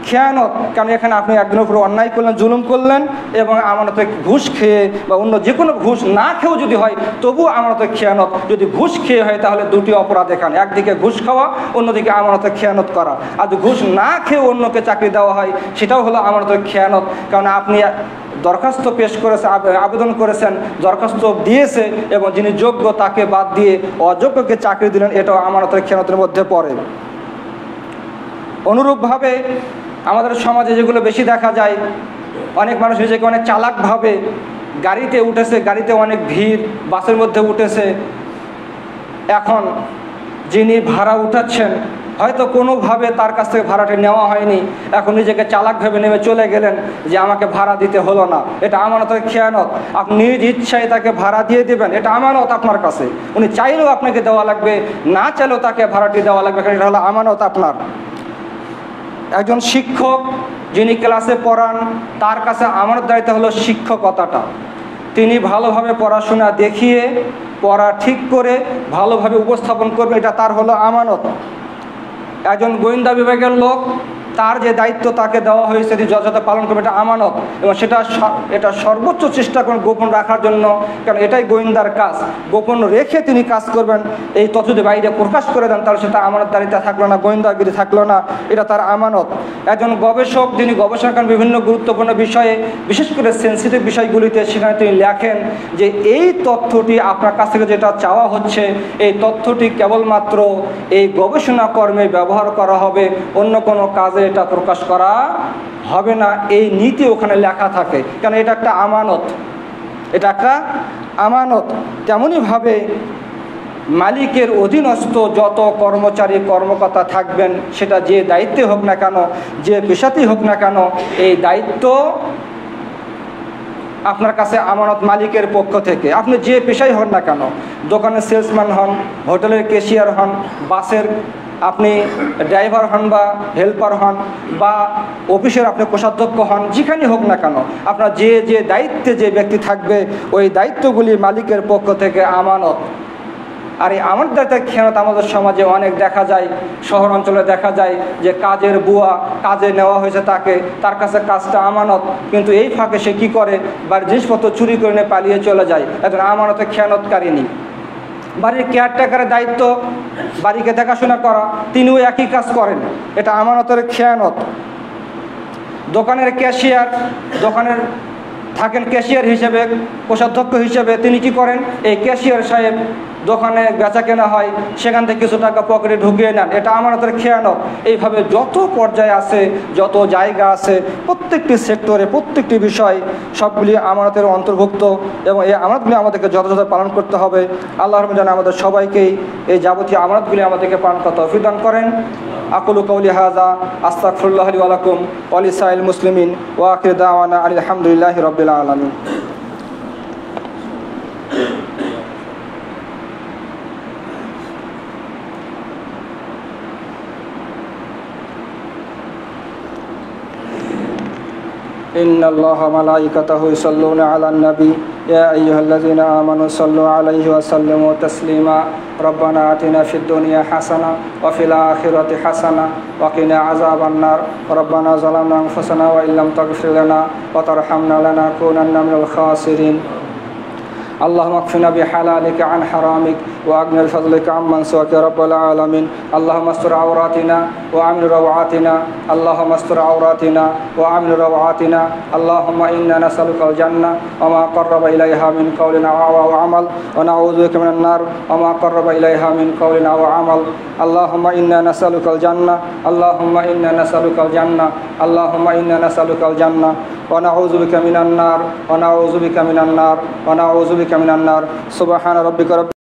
খেয়ানত। কারণ এখানে আপনি একজনের উপর অন্যায় করলেন, জুলুম করলেন এবং আমানতের ঘুষ খেয়ে বা অন্য যে কোনো ঘুষ না খেয়েও যদি হয় তবুও আমানতের খেয়ানত। যদি ঘুষ খেয়ে হয় তাহলে দুটি অপরাধ এখানে, একদিকে ঘুষ খাওয়া, অন্যদিকে আমানতের খেয়ানত করা। আর যদি ঘুষ না খেয়ে অন্যকে চাকরি দেওয়া হয় সেটাও হলো আমানতের খেয়ানত। কারণ আপনি দরখাস্ত পেশ করেছে, আবেদন করেছেন, দরখাস্ত দিয়েছে এবং যিনি যোগ্য তাকে বাদ দিয়ে অযোগ্যকে চাকরি দিলেন, এটাও আমানতের খেয়ানতের মধ্যে পড়ে। অনুরূপভাবে আমাদের সমাজে যেগুলো বেশি দেখা যায়, অনেক মানুষ নিজেকে অনেক চালাকভাবে গাড়িতে উঠেছে, গাড়িতে অনেক ভিড়, বাসের মধ্যে উঠেছে। এখন যিনি ভাড়া উঠাচ্ছেন হয়তো কোনোভাবে তার কাছ থেকে ভাড়াটি নেওয়া হয়নি, এখন নিজেকে চালাক ভেবে নেমে চলে গেলেন যে আমাকে ভাড়া দিতে হলো না। এটা আমানতের খেয়ানত। আপনি নিজ ইচ্ছায় তাকে ভাড়া দিয়ে দেবেন, এটা আমানত আপনার কাছে। উনি চাইলেও আপনাকে দেওয়া লাগবে, না চাইলেও তাকে ভাড়াটি দেওয়া লাগবে, কারণ এটা হলো আমানত আপনার। একজন শিক্ষক যিনি ক্লাসে পড়ান, তার কাছে আমানতদারিতা হলো শিক্ষকতাটা। তিনি ভালোভাবে পড়াশোনা দেখিয়ে, পড়া ঠিক করে ভালোভাবে উপস্থাপন করবে, এটা তার হলো আমানত। একজন গোয়েন্দা বিভাগের লোক, তার যে দায়িত্ব তাকে দেওয়া হয়েছে তিনি যথাযথ পালন করবে, এটা আমানত। এবং এটা সর্বোচ্চ চেষ্টা করেন গোপন রাখার জন্য, কারণ এটাই গোয়েন্দার কাজ। গোপন রেখে তিনি কাজ করবেন। এই তথ্য যদি বাইরে প্রকাশ করে দেন তাহলে সেটা আমানতদারিতা থাকলো না, গোয়েন্দাগিরি থাকলো না, এটা তার আমানত। একজন গবেষক যিনি গবেষণা করেন বিভিন্ন গুরুত্বপূর্ণ বিষয়ে, বিশেষ করে সেন্সিটিভ বিষয়গুলিতে, সেখানে তিনি লেখেন যে এই তথ্যটি আপনার কাছ থেকে যেটা চাওয়া হচ্ছে, এই তথ্যটি কেবলমাত্র এই গবেষণা কর্মে ব্যবহার করা হবে, অন্য কোনো কাজে এটা প্রকাশ করা হবে না। এই নীতি ওখানে লেখা থাকে, কারণ এটা একটা আমানত, এটা একটা আমানত। তেমনইভাবে মালিকের অধীনস্থ যত কর্মচারী কর্মকর্তা থাকবেন, সেটা যে দায়িত্বে হোক না কেন, যে পেশাতেই হোক না কেন, এই দায়িত্ব আপনার কাছে আমানত মালিকের পক্ষ থেকে। আপনি যে পেশাই হন না কেন, দোকানের সেলসম্যান হন, হোটেলের ক্যাশিয়ার হন, বাসের আপনি ড্রাইভার হন বা হেল্পার হন, বা অফিসের আপনি কোষাধ্যক্ষ হন, যেখানেই হোক না কেন, আপনার যে দায়িত্বে যে ব্যক্তি থাকবে, ওই দায়িত্বগুলি মালিকের পক্ষ থেকে আমানত। আর এই আমানতদারিতার খেয়ানত আমাদের সমাজে অনেক দেখা যায়। শহর অঞ্চলে দেখা যায় যে কাজের বুয়া, কাজে নেওয়া হয়েছে তাকে, তার কাছে কাজটা আমানত, কিন্তু এই ফাঁকে সে কী করে, বাড়ির জিনিসপত্র চুরি করে নিয়ে পালিয়ে চলে যায়। এখন আমানতের খেয়ানতকারিনী। বাড়ির কেয়ারটেকারের দায়িত্ব বাড়িকে দেখাশোনা করা, তিনিও একই কাজ করেন, এটা আমানতের খেয়ানত। দোকানের ক্যাশিয়ার, দোকানের থাকেন ক্যাশিয়ার হিসেবে, কোষাধ্যক্ষ হিসেবে, তিনি কি করেন, এই ক্যাশিয়ার সাহেব দোকানে বেচা কেনা হয়, সেখান থেকে কিছু টাকা পকেটে ঢুকিয়ে নেন, এটা আমানতের খেয়ানত। এইভাবে যত পর্যায়ে আছে, যত জায়গা আছে, প্রত্যেকটি সেক্টরে, প্রত্যেকটি বিষয়, সবগুলি আমানতের অন্তর্ভুক্ত এবং এই আমানতগুলি আমাদেরকে যথাযথ পালন করতে হবে। আল্লাহ যেন আমাদের সবাইকেই এই যাবতীয় আমানতগুলি আমাদেরকে পালন করতে তৌফিক দান করেন। আকুলু কওলি হাযা আস্তাগফিরুল্লাহ লি ওয়া লাকুম ওয়া লিসাইল মুসলিমিন ওয়া আখিরু দাওয়ানা আলহামদুলিল্লাহি রাব্বিল আলামিন। إن الله وملائكته يصلون على النبي يا أيها الذين آمنوا صلوا عليه وسلموا تسليما ربنا آتنا في الدنيا حسنة وفي الآخرة حسنة وقنا عذاب النار ربنا ظلمنا أنفسنا وإن لم تغفر لنا وترحمنا لنكونن من الخاسرين اللهم اكفنا بحلالك عن حرامك وأغننا بفضلك عمن سواك يا رب العالمين. اللهم استر عوراتنا وأمن روعاتنا، اللهم استر عوراتنا وأمن روعاتنا. اللهم إنا نسألك الجنة وما قرب إليها من قول أو عمل، ونعوذ بك من النار وما قرب إليها من قول أو عمل. اللهم إنا نسألك الجنة، اللهم إنا نسألك الجنة، اللهم إنا نسألك الجنة، ونعوذ بك من النار، ونعوذ بك من النار، ونعوذ بك من النار. سبحان ربك رب